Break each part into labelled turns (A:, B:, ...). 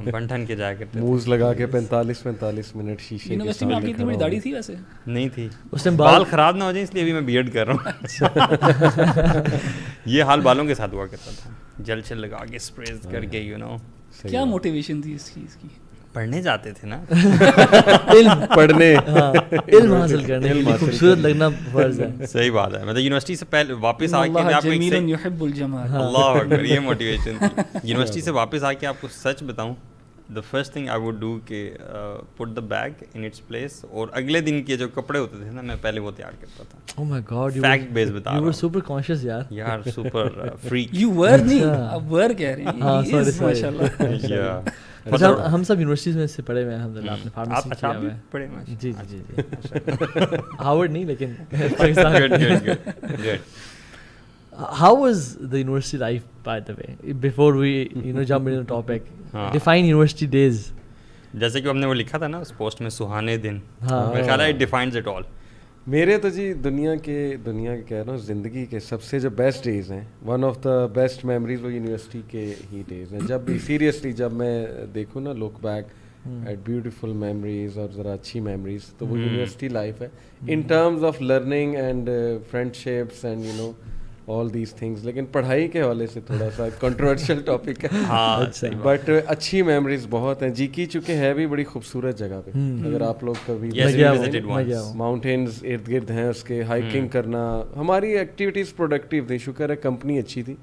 A: بنٹھن کے جایا کرتے
B: موز لگا کے 45 منٹ شیشے.
C: یونیورسٹی میں آپ کی اتنی بڑی داڑھی تھی ویسے؟
A: نہیں تھی,
D: اس ٹائم
A: بال خراب نہ ہو جائیں اس لیے ابھی میں بیئرڈ کر رہا ہوں. یہ حال بالوں کے ساتھ ہوا کرتا تھا, جل چل لگا کے اسپریز کر کے, یو نو.
C: کیا موٹیویشن تھی اس چیز کی؟
A: پڑھنے جاتے تھے نا,
D: علم
B: پڑھنے,
D: علم حاصل کرنے, خوبصورت لگنا فرض ہے.
A: صحیح بات ہے. مطلب یونیورسٹی سے پہلے واپس آ کے آپ کو
C: جمیل یحب الجمال,
A: اللہ اکبر, یہ موٹیویشن تھی. یونیورسٹی سے واپس آ کے آپ کو سچ بتاؤں, the first thing I would do کہ put the bag in its place, اور اگلے دن کے جو کپڑے ہوتے تھے نا میں پہلے وہ تیار کرتا تھا.
D: Oh my God,
A: fact based بتا رہا ہوں.
D: You were super conscious
A: یار super freak.
C: You were نہیں, اب were کہہ رہے ہیں. ہاں sorry
A: ماشاءاللہ. Yeah.
D: اچھا ہم سب یونیورسٹیز میں سے پڑھے ہوئے ہیں الحمدللہ. آپ نے فارمیسی کیا ہوا ہے؟
A: پڑھے
D: جی جی جی. ہارورڈ نہیں لیکن Pakistan. How was the university life, by the way? Before we jump into the topic, define university days.
A: جیسے کہ ہم نے وہ لکھا تھا نا اس پوسٹ میں, سہانے دن. میرا خیال ہے it defines it all.
B: میرے تو جی دنیا کے کہہ رہا ہوں, زندگی کے سب سے جو بیسٹ ڈیز ہیں, one of the best memories وہ یونیورسٹی کے ہی ڈیز ہیں. جب بھی سیریسلی جب میں دیکھوں نا, look back at beautiful memories اور ذرا اچھی میموریز, تو وہ یونیورسٹی لائف ہے in terms of learning and friendships and you know all these things. لیکن پڑھائی کے حوالے سے تھوڑا سا کنٹروورشل ٹاپک ہے, بٹ اچھی میموریز بہت ہیں. جی کی چونکہ ہے بھی بڑی خوبصورت جگہ پہ, اگر آپ لوگ کبھی ماؤنٹینز ارد گرد ہیں اس کے, ہائکنگ کرنا. ہماری ایکٹیویٹیز پروڈکٹیو تھی, شکر ہے کمپنی اچھی تھی,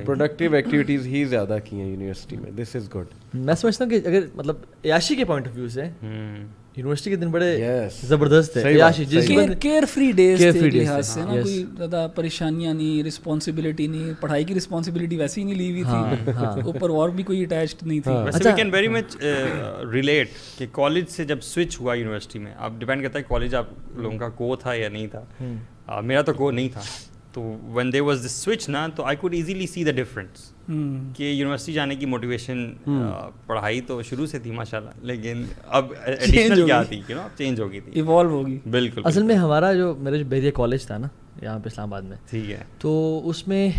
B: پروڈکٹیو ایکٹیویٹیز ہی زیادہ کی ہیں یونیورسٹی میں. دس از گڈ.
D: میں سمجھتا ہوں کہ اگر مطلب عیاشی کے پوائنٹ آف ویو سے یونیورسٹی کے دن بڑے زبردست تھے.
C: کیئر فری ڈیز کے لحاظ سے نا, کوئی زیادہ پریشانیاں نہیں, رسپانسبلٹی نہیں. پڑھائی کی رسپانسبلٹی ویسے ہی نہیں لی ہوئی تھی, اوپر اور بھی کوئی اٹیچڈ نہیں تھی.
A: ویسے we can very much relate کہ کالج سے جب سوئچ ہوا یونیورسٹی میں, اب ڈیپینڈ کرتا ہے کالج آپ لوگوں کا کو تھا یا نہیں تھا. میرا تو کو نہیں تھا, تو when there was this switch نا, تو I could easily see the difference کہ یونیورسٹی جانے کی موٹیویشن, پڑھائی تو شروع سے تھی ماشاء اللہ, لیکن اب ایڈیشنل کیا تھی, یو نو, اب چینج ہو گئی تھی,
C: ایوالو ہوگی.
A: بالکل.
D: اصل میں ہمارا جو میرا جو بحریہ کالج تھا نا یہاں پہ اسلام آباد میں,
A: ٹھیک ہے,
D: تو اس میں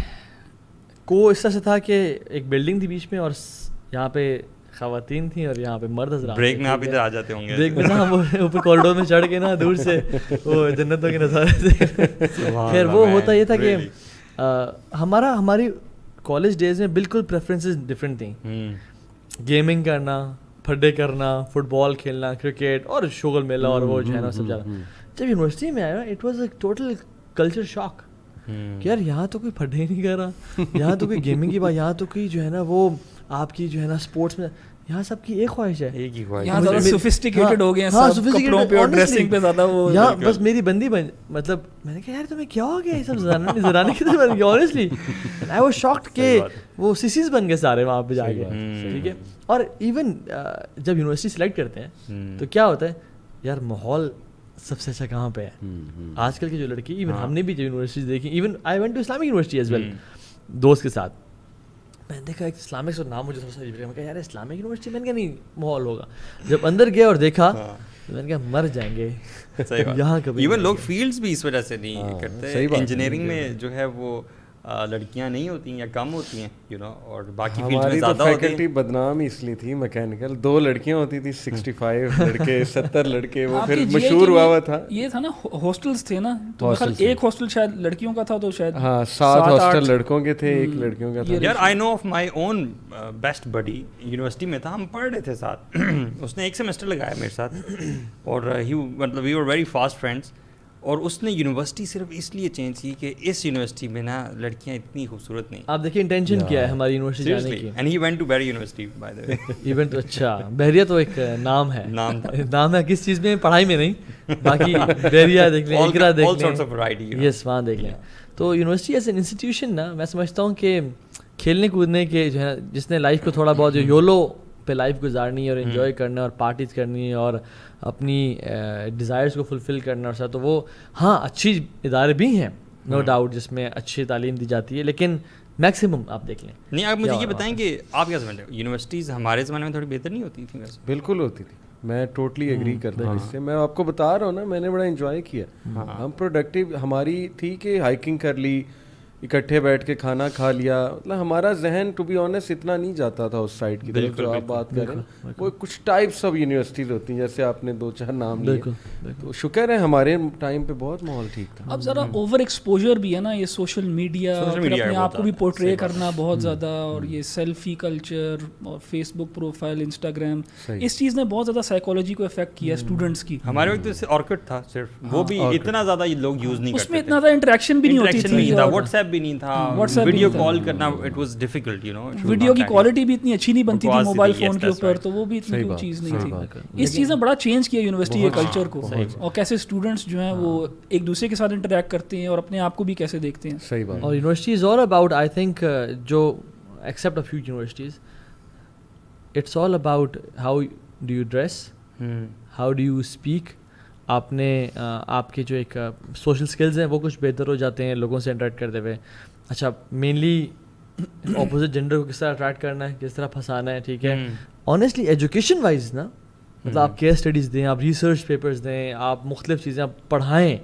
D: کو اس طرح سے تھا کہ ایک بلڈنگ تھی بیچ میں, اور یہاں پہ خواتین تھیں اور یہاں پہ مرد حضرات.
A: بریک میں آپ ادھر آ جاتے ہوں گے,
D: بریک میں نا ہم اوپر کوریڈور میں چڑھ کے نا دور سے وہ جنتوں کے نظارے تھے. خیر وہ ہوتا یہ تھا کہ ہماری کالج ڈیز میں بالکل پریفرنسز ڈفرینٹ تھیں. گیمنگ کرنا, پھڈے کرنا, فٹ بال کھیلنا, کرکٹ اور شغل میلہ اور وہ جو ہے نا سب زیادہ. جب یونیورسٹی میں آیا it was a total culture shock کہ یار یہاں تو کوئی پھڈے نہیں کر رہا, یہاں تو کوئی گیمنگ کی بات, یہاں تو کوئی جو ہے نا وہ آپ کی جو ہے نا اسپورٹس میں, یہاں سب کی ایک خواہش ہے,
A: ایک ہی خواہش.
C: یہاں زیادہ سوفسٹیکیٹڈ ہو گئے ہیں سب, کپڑوں پہ اور ڈریسنگ پہ زیادہ وہ.
D: یہاں بس میری بندی مطلب میں نے کہا یار تمہیں کیا ہو گیا, یہ سب زنانے کی طرح بن گیا آنیسٹلی. آئی واز شاکڈ کہ وہ سیسیز بن گئے سارے وہاں پہ جا کے. ٹھیک ہے. اور ایون جب یونیورسٹی سلیکٹ کرتے ہیں تو کیا ہوتا ہے یار, ماحول سب سے اچھا کہاں پہ ہے آج کل کی جو لڑکی, ایون ہم نے بھی جو یونیورسٹیز دیکھی, even I went to Islamic university as well دوست کے ساتھ. میں نے دیکھا ایک اسلامک سے نام مجھے تھوڑا سا عجیب لگا, میں کہا یار اسلامک یونیورسٹی, میں نے کہا نہیں ماحول ہوگا. جب اندر گیا اور دیکھا تو میں نے کہا مر جائیں گے یہاں کبھی.
A: ایون لوگ فیلڈس بھی اس وجہ سے نہیں کرتے. انجینئرنگ میں جو ہے وہ لڑکیاں نہیں ہوتی ہیں یا کم ہوتی ہیں, یو نو, اور باقی فیلڈ میں زیادہ ہوتی ہیں.
B: فیکلٹی بدنام ہی اس لیے تھی میکینیکل, 2 لڑکیاں ہوتی تھی, 65 لڑکے, 70 لڑکے. وہ پھر مشہور ہوا تھا,
C: یہ تھا نا ہاسٹلس تھے نا, تو ایک ہاسٹل شاید لڑکیوں کا تھا, تو شاید
B: 7 ہاسٹل لڑکوں کے تھے, 1 لڑکیوں کا تھا.
A: یار I know of my own best buddy, university میں تھا, ہم پڑھ رہے تھے ساتھ, اس نے 1 سیمسٹر لگایا میرے ساتھ, اور مطلب we were very fast friends. اور اس نے یونیورسٹی صرف اس لیے چینج کی کہ اس یونیورسٹی میں نا لڑکیاں اتنی خوبصورت نہیں.
D: آپ دیکھیں انٹینشن کیا ہے ہماری یونیورسٹی جانے کی.
A: اینڈ ہی وینٹ ٹو بحریہ university by the way.
D: Even تو اچھا, بحریہ تو ایک نام ہے, نام ہے کس چیز میں, پڑھائی میں نہیں, باقی بحریہ دیکھ لیں, اقرا دیکھ لیں, یس وہاں دیکھ لیں. تو یونیورسٹی ایز این انسٹیٹیوشن نا, میں سمجھتا ہوں کہ کھیلنے کودنے کے جو ہے, جس نے لائف کو تھوڑا بہت جو یولو پہ لائف گزارنی ہے اور انجوائے کرنا اور پارٹیز کرنی ہے اور اپنی ڈیزائرس کو فلفل کرنا اور ساتھ, تو وہ ہاں اچھی ادارے بھی ہیں نو ڈاؤٹ جس میں اچھی تعلیم دی جاتی ہے, لیکن میکسیمم آپ دیکھ لیں.
A: نہیں, آپ مجھے یہ بتائیں کہ آپ کیا سمجھتے ہیں, یونیورسٹیز ہمارے زمانے میں تھوڑی بہتر نہیں ہوتی تھیں؟
B: بالکل ہوتی تھی, میں ٹوٹلی ایگری کرتا ہوں اس سے. میں آپ کو بتا رہا ہوں نا, میں نے بڑا انجوائے کیا. ہم پروڈکٹیو ہماری تھی کہ ہائکنگ کر لی, اکٹھے بیٹھ کے کھانا کھا لیا. مطلب ہمارا ذہن ٹو بی آنیسٹ اتنا نہیں جاتا تھا اس سائڈ کی طرف جو آپ بات کریں. وہ کچھ ٹائپس آف یونیورسٹیز ہوتی ہیں جیسے آپ نے 2-4 نام لیے, تو شکر ہے ہمارے ٹائم پہ بہت ماحول ٹھیک تھا.
C: اب ذرا اوور ایکسپوجر بھی ہے نا, یہ سوشل میڈیا, اپنے آپ کو بھی پورٹرے کرنا بہت زیادہ, اور یہ سیلفی کلچر اور فیس بک پروفائل, انسٹاگرام, اس چیز نے بہت زیادہ سائیکالوجی کو افیکٹ کیا اسٹوڈنٹس کی.
A: ہمارے وقت جیسے آرکٹ تھا صرف, وہ بھی اتنا زیادہ لوگ یوز نہیں کرتے,
C: اس میں اتنا زیادہ انٹریکشن بھی نہیں ہوتی تھی,
A: واٹس ایپ بھی نہیں تھا, ویڈیو کال کرنا it was difficult, you know,
C: video کی کوالٹی بھی اتنی اچھی نہیں بنتی تھی موبائل فون کے اوپر, تو وہ بھی اتنی کوئی چیز نہیں تھی. اس چیز نے بڑا چینج کیا یونیورسٹی کے کلچر کو, اور کیسے اسٹوڈنٹس جو ہیں وہ ایک دوسرے کے ساتھ انٹریکٹ کرتے ہیں اور اپنے آپ کو بھی کیسے دیکھتے ہیں.
B: صحیح بات.
D: اور university is all about, I think, جو except a few universities, it's all about how do you dress, how do you speak. آپ نے آپ کے جو ایک سوشل اسکلز ہیں وہ کچھ بہتر ہو جاتے ہیں لوگوں سے انٹریکٹ کرتے ہوئے. اچھا, مینلی اپوزٹ جینڈر کو کس طرح اٹریکٹ کرنا ہے, کس طرح پھنسانا ہے, ٹھیک ہے. آنیسٹلی ایجوکیشن وائز نا, مطلب آپ کیس اسٹڈیز دیں, آپ ریسرچ پیپرز دیں, آپ مختلف چیزیں آپ پڑھائیں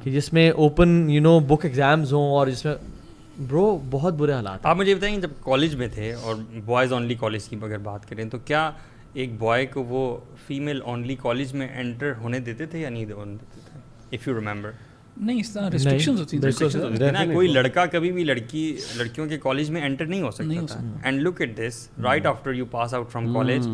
D: کہ جس میں open you know book exams ہوں, اور جس میں برو بہت برے حالات.
A: آپ مجھے بتائیں, جب کالج میں تھے اور بوائز اونلی کالج کی اگر بات کریں, تو کیا ایک بوائے کو وہ فیمیل اونلی کالج میں انٹر ہونے دیتے تھے یا نہیں ہونے دیتے تھے, اف یو ریممبر؟
C: نہیں, اس طرح ریسٹرکشنز ہوتی
A: ہیں نا, کوئی لڑکا کبھی بھی لڑکیوں کے کالج میں انٹر نہیں ہو سکتا تھا. And look at this, right after you pass out from college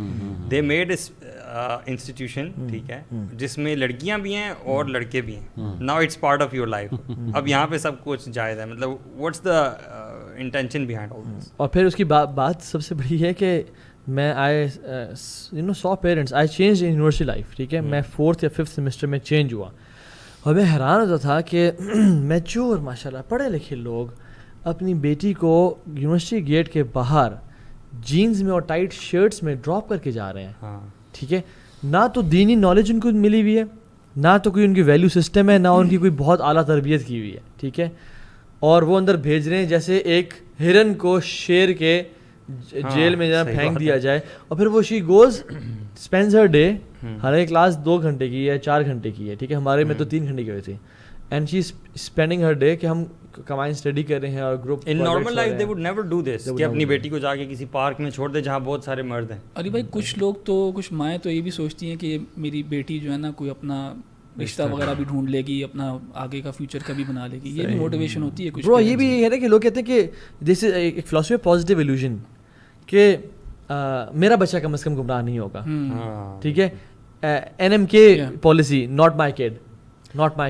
A: they made institution, ٹھیک ہے, جس میں لڑکیاں بھی ہیں اور لڑکے بھی ہیں. Now it's part of your life. اب یہاں پہ سب کچھ جائز ہے. مطلب what's the intention behind all this?
D: اور پھر اس کی بات سب سے بڑی ہے کہ میں saw parents, I changed in university life, ٹھیک ہے. میں 4th یا 5th سیمسٹر میں چینج ہوا, اور میں حیران ہوتا تھا کہ میچور ماشاء اللہ پڑھے لکھے لوگ اپنی بیٹی کو یونیورسٹی گیٹ کے باہر جینز میں اور ٹائٹ شرٹس میں ڈراپ کر کے جا رہے ہیں, ٹھیک ہے. نہ تو دینی نالج ان کو ملی ہوئی ہے, نہ تو کوئی ان کی ویلیو سسٹم ہے, نہ ان کی کوئی بہت اعلیٰ تربیت کی ہوئی ہے, ٹھیک ہے. اور وہ اندر بھیج رہے ہیں جیسے ایک ہرن کو شیر کے جیل میں جہاں پھینک دیا جائے. اور پھر وہ she goes spends her day, ہماری کلاس 2 گھنٹے کی ہے, 4 گھنٹے کی ہے, ٹھیک ہے, ہمارے میں تو 3 گھنٹے کی ہوئی تھی. And she is spending her day کہ ہم کمائن اسٹڈی کر رہے ہیں اور group.
A: In normal life they would never do this کہ اپنی بیٹی کو جا کے کسی پارک میں چھوڑ دے جہاں بہت سارے مرد ہیں.
C: ارے بھائی, کچھ لوگ تو, کچھ مائیں تو یہ بھی سوچتی ہیں کہ میری بیٹی جو ہے نا کوئی اپنا رشتہ وغیرہ بھی ڈھونڈ لے گی, اپنا آگے کا فیوچر کا بھی بنا لے گی. یہ بھی موٹیویشن ہوتی ہے کچھ.
D: برو یہ بھی ہے نا کہ لوگ کہتے ہیں کہ دس از ایک فلاسفی آف پازیٹیو ایلوژن کہ میرا بچہ کم از کم گمراہ نہیں ہوگا, ٹھیک ہے. NMK policy, not my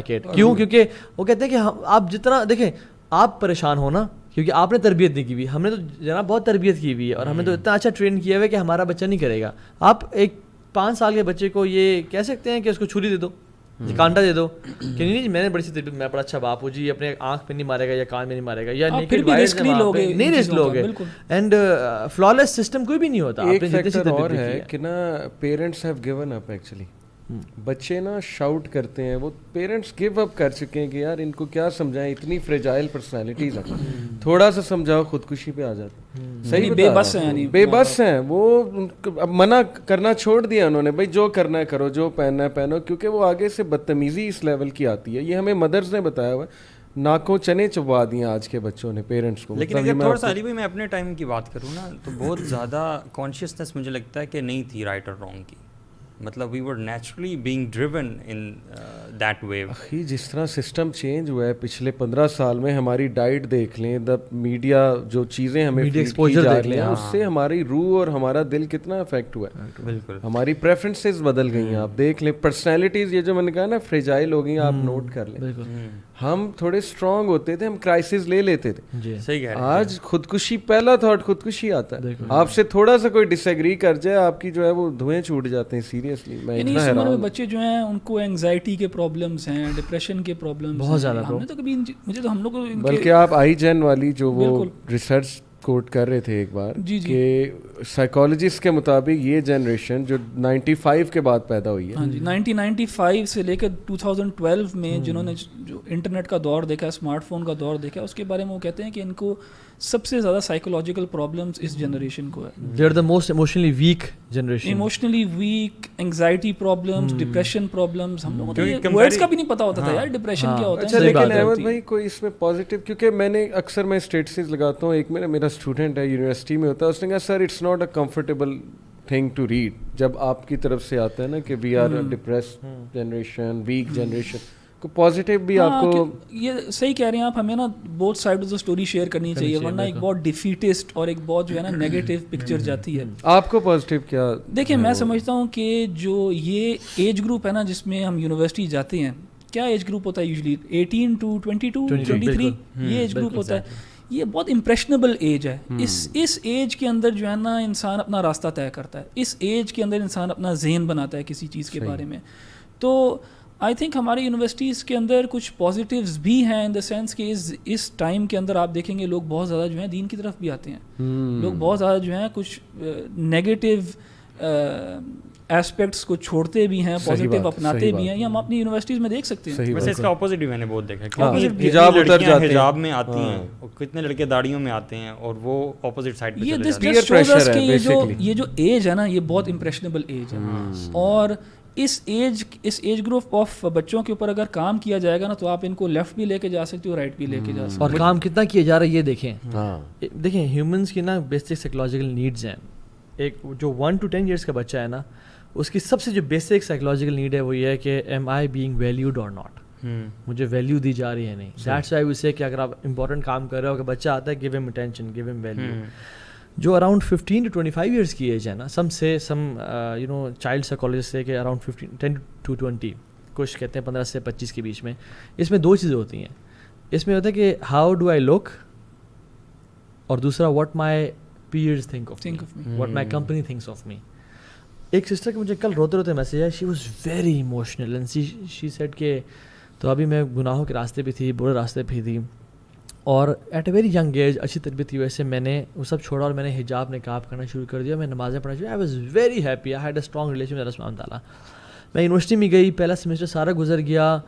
D: kid. کیوں؟ کیونکہ وہ کہتے ہیں کہ آپ جتنا دیکھیں آپ پریشان ہو نا, کیونکہ آپ نے تربیت نہیں کی ہوئی, ہم نے تو جناب بہت تربیت کی ہوئی ہے, اور ہم نے تو اتنا اچھا ٹرین کیا ہوا ہے کہ ہمارا بچہ نہیں کرے گا. آپ ایک 5 سال کے بچے کو یہ کہہ سکتے ہیں کہ اس کو چھری دے دو, کانٹا دے دو کہ نہیں میں نے بڑی سی تربیت, میں بڑا اچھا باپ ہوں جی, اپنے آنکھ پہ نہیں مارے گا یا کان میں نہیں مارے گا, یا نہیں رسک لوگے. اینڈ فلالیس سسٹم کوئی بھی نہیں ہوتا.
B: ایک فیکٹر اور ہے کہ نا parents have given up actually. بچے نا شاؤٹ کرتے ہیں, وہ پیرنٹس گیو اپ کر چکے ہیں کہ یار ان کو کیا سمجھائیں, اتنی فریجائل پرسنالٹیز ہیں, تھوڑا سا سمجھاؤ خودکشی پہ آ جاتے ہیں. صحیح بے بس ہیں وہ, منع کرنا چھوڑ دیا انہوں نے, بھائی جو کرنا ہے کرو, جو پہننا ہے پہنو, کیونکہ وہ آگے سے بدتمیزی اس لیول کی آتی ہے. یہ ہمیں مدرس نے بتایا ہوا ہے, ناکوں چنے چبوا دیے آج کے بچوں نے پیرنٹس کو.
A: لیکن اگر تھوڑا سا علی بھائی میں اپنے ٹائم کی بات کروں نا, تو بہت زیادہ کانشیسنس مجھے لگتا ہے کہ نہیں تھی رائٹ اور رانگ کی. مطلب we were naturally being driven in that way.
B: اخی جس طرح سسٹم چینج ہوا ہے پچھلے 15 سال میں, ہماری ڈائٹ دیکھ لیں, دا میڈیا جو چیزیں ہمیں ایکسپوجر دیکھ لیں, اس سے ہماری روح اور ہمارا دل کتنا افیکٹ ہوا ہے.
A: بالکل
B: ہماری پریفرنسز بدل گئی ہیں. آپ دیکھ لیں پرسنالٹیز, یہ جو میں نے کہا نا فریجائل ہو گئی ہیں, آپ نوٹ کر لیں. ہم تھوڑے اسٹرانگ ہوتے تھے, ہم کرائسس لے لیتے تھے.
A: صحیح کہہ رہے ہیں.
B: آج خودکشی پہلا تھاٹ خودکشی آتا ہے. آپ سے تھوڑا سا کوئی ڈس ایگری کر جائے, آپ کی جو ہے وہ دھوئیں چھوٹ جاتے ہیں. سیریسلی میں
C: اس عمر میں بچے جو ہیں ان کو اینگزائٹی کے پرابلمس ہیں, ڈپریشن کے پرابلمس
D: بہت زیادہ.
C: ہم نے تو کبھی مجھے تو ہم لوگ
B: بلکہ آپ آئی جین والی جو وہ ریسرچ کوٹ کر رہے تھے ایک بار کہ سائیکالوجسٹ کے مطابق یہ جنریشن جو 95 کے بعد پیدا ہوئی ہے,
C: ہاں جی 1995 سے لے کے 2012 میں جنہوں نے جو انٹرنیٹ کا دور دیکھا, اسمارٹ فون کا دور دیکھا, اس کے بارے میں وہ کہتے ہیں کہ ان کو سب سے زیادہ سائیکولوجیکل پرابلمس اس جنریشن کو ہے.
D: They are the most emotionally weak generation.
C: Emotionally weak, anxiety problems, depression problems. ہم لوگوں کو یہ words کا بھی نہیں پتا ہوتا تھا یار ڈپریشن کیا ہوتا ہے.
B: اچھا لیکن احمد بھائی کوئی اس میں پازیٹیو, کیونکہ میں نے اکثر میں اسٹیٹسز لگاتا ہوں, ایک میرا اسٹوڈنٹ ہے یونیورسٹی میں ہوتا ہے, اس نے کہا sir it's not a comfortable thing to read, جب آپ کی طرف سے آتا ہے نا کہ we are depressed generation, weak generation, کو پازیٹیو بھی آپ کو
C: یہ صحیح کہہ رہے ہیں آپ, ہمیں نا بہت side of the story share کرنی چاہیے, ورنہ ایک بہت ڈیفیٹسٹ اور ایک بہت جو ہے نا نیگیٹو پکچر جاتی ہے.
B: آپ کو پازیٹیو کیا
C: دیکھیں میں سمجھتا ہوں کہ جو یہ ایج گروپ ہے نا جس میں ہم یونیورسٹی جاتے ہیں, کیا ایج گروپ ہوتا ہے یوزلی 18 to 22 23, یہ ایج گروپ ہوتا ہے. یہ بہت امپریشنیبل ایج ہے. اس ایج کے اندر جو ہے نا انسان اپنا راستہ طے کرتا ہے, اس ایج کے اندر انسان اپنا ذہن بناتا ہے کسی چیز کے بارے میں. تو آئی تھنک ہماری یونیورسٹیز کے اندر کچھ پازیٹیوز بھی ہیں ان دا سینس کہ اس ٹائم کے اندر آپ دیکھیں گے لوگ بہت زیادہ جو ہیں دین کی طرف بھی آتے ہیں, لوگ بہت زیادہ جو ہیں کچھ نیگیٹو ایسپیکٹس کو چھوڑتے بھی ہیں, پازیٹیو اپناتے بھی ہیں. یہ ہم اپنی یونیورسٹیز میں دیکھ سکتے ہیں.
A: ویسے اس کا اپوزٹ بھی میں نے بہت دیکھا ہے, حجاب میں آتی ہیں اور کتنے لڑکے داڑھیوں میں آتے ہیں اور وہ اپوزٹ سائڈ پہ چلے جاتے ہیں.
C: یہ جو ایج ہے نا یہ بہت امپریشنیبل ایج ہے, اور اس ایج گروپ آف بچوں کے اوپر اگر کام کیا جائے گا نا تو آپ ان کو لیفٹ بھی لے کے جا سکتے ہو, رائٹ بھی لے کے جا سکتے ہو.
D: اور کام کتنا کیا جا رہا ہے یہ دیکھیں ہیومنس کی نا بیسک سائیکولوجیکل نیڈز ہیں. ایک جو 1 to 10 ایئرس کا بچہ ہے نا, اس کی سب سے جو بیسک سائیکولوجیکل نیڈ ہے وہ یہ ہے کہ ایم آئی بینگ ویلیوڈ اور ناٹ, مجھے ویلیو دی جا رہی ہے نہیں. دیٹس وائی وی سے کہ اگر آپ امپورٹنٹ کام کر رہے ہو کہ بچہ آتا ہے گیو ہم اٹینشن, گیو ہم ویلیو. جو اراؤنڈ 15 to 25 ایئرس کی ایج ہے نا, چائلڈ سائیکالوجسٹ سے کہ اراؤنڈ 10 to 20, کچھ کہتے ہیں 15 سے 25 کے بیچ میں, اس میں 2 چیزیں ہوتی ہیں. اس میں ہوتا ہے کہ ہاؤ ڈو آئی لک, اور دوسرا what my peers think of me, what my company thinks of me. ایک سسٹر کے مجھے کل روتے روتے میسیج آیا, she was very emotional and she said کہ تو ابھی میں گناہوں کے راستے پہ تھی, برے راستے پہ تھی, اور at a very young age اچھی تربیت کی وجہ سے میں نے وہ سب چھوڑا اور میں نے حجاب نقاب کرنا شروع کر دیا, میں نمازیں پڑھنا شروع. I was very happy, I had a strong relation with Allah سبحانہ تعالیٰ. میں یونیورسٹی میں گئی, پہلا سیمسٹر سارا گزر گیا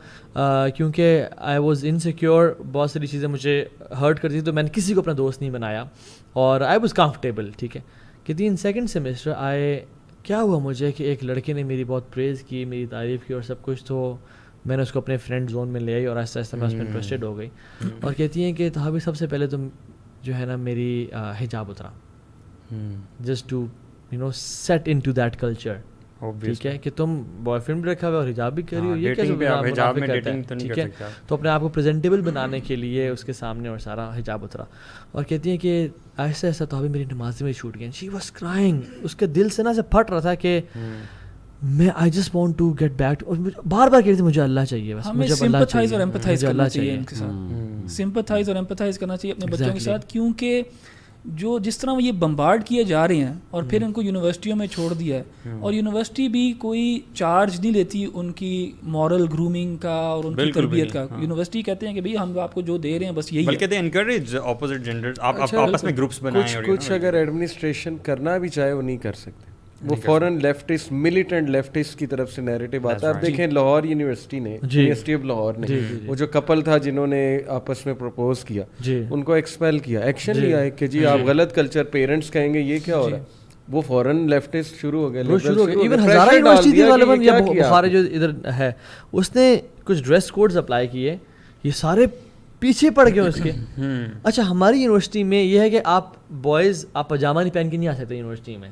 D: کیونکہ آئی واز انسیکیور, بہت ساری چیزیں مجھے ہرٹ کرتی تھی, تو میں نے کسی کو اپنا دوست نہیں بنایا اور آئی واز کمفرٹیبل. ٹھیک ہے کہ سیکنڈ سیمسٹر کیا ہوا مجھے کہ ایک لڑکے نے میری بہت پریز کی, میری تعریف کی اور سب کچھ, تو میں نے اس کو اپنے فرینڈ زون میں لے آئی اور آہستہ آہستہ میں اس میں انٹرسٹیڈ ہو گئی. اور کہتی ہیں کہ تھا سب سے پہلے تم جو ہے نا میری حجاب اترا, just to set in to that culture. ٹھیک ہے کہ تم بوائے فرینڈ بھی رکھا ہوا اور حجاب بھی کر رہی ہو, یہ کیسے کرتا ہے. ٹھیک ہے تو اپنے آپ کو پریزنٹیبل بنانے کے لیے اس کے سامنے اور سارا حجاب اترا. اور کہتی ہیں کہ ایسا ایسا تو ابھی میری نمازیں میں چھوٹ گئی. شی واز کرائنگ, اس کے دل سے نا سے پھٹ رہا تھا کہ میں I just want to get back, اور بار بار کہتی تھی مجھے اللہ چاہیے, بس مجھے
C: سمپتھائز اور ایمپتھائز کرنا چاہیے ان کے ساتھ, سمپتھائز اور ایمپتھائز کرنا چاہیے اپنے بچوں کے ساتھ, کیونکہ جس طرح یہ بمبارڈ کیے جا رہے ہیں اور پھر ان کو یونیورسٹیوں میں چھوڑ دیا ہے, اور یونیورسٹی بھی کوئی چارج نہیں لیتی ان کی مورل گرومنگ کا اور ان کی تربیت کا. یونیورسٹی کہتے ہیں کہ بھئی ہم آپ کو جو دے رہے ہیں بس یہی,
A: بلکہ دے انکریج اپوزٹ جینڈر, آپ آپس میں گروپس بنائیں.
B: کچھ اگر ایڈمنسٹریشن کرنا بھی چاہے وہ نہیں کر سکتے, وہ فوراً لیفٹسٹ ملیٹنٹ لیفٹسٹ کی طرف سے نیریٹو آتا ہے. آپ دیکھیں لاہور یونیورسٹی نے, یونیورسٹی آف لاہور نے, وہ جو کپل تھا جنہوں نے آپس میں پروپوز کیا, ان کو ایکسپیل کیا, ایکشن لیا ہے کہ جی آپ غلط کلچر, پیرنٹس کہیں گے یہ کیا ہو رہا ہے, وہ فوراً لیفٹسٹ شروع ہو گئے.
D: ایون ہزارہ یونیورسٹی تھی غالباً یا بخارا جو ادھر ہے, اس نے کچھ ڈریس کوڈز اپلائی کیے, یہ سارے پیچھے پڑ گئے اس کے. اچھا ہماری یونیورسٹی میں یہ ہے کہ آپ بوائز آپ پاجامہ نہیں پہن کے نہیں آ سکتے یونیورسٹی میں,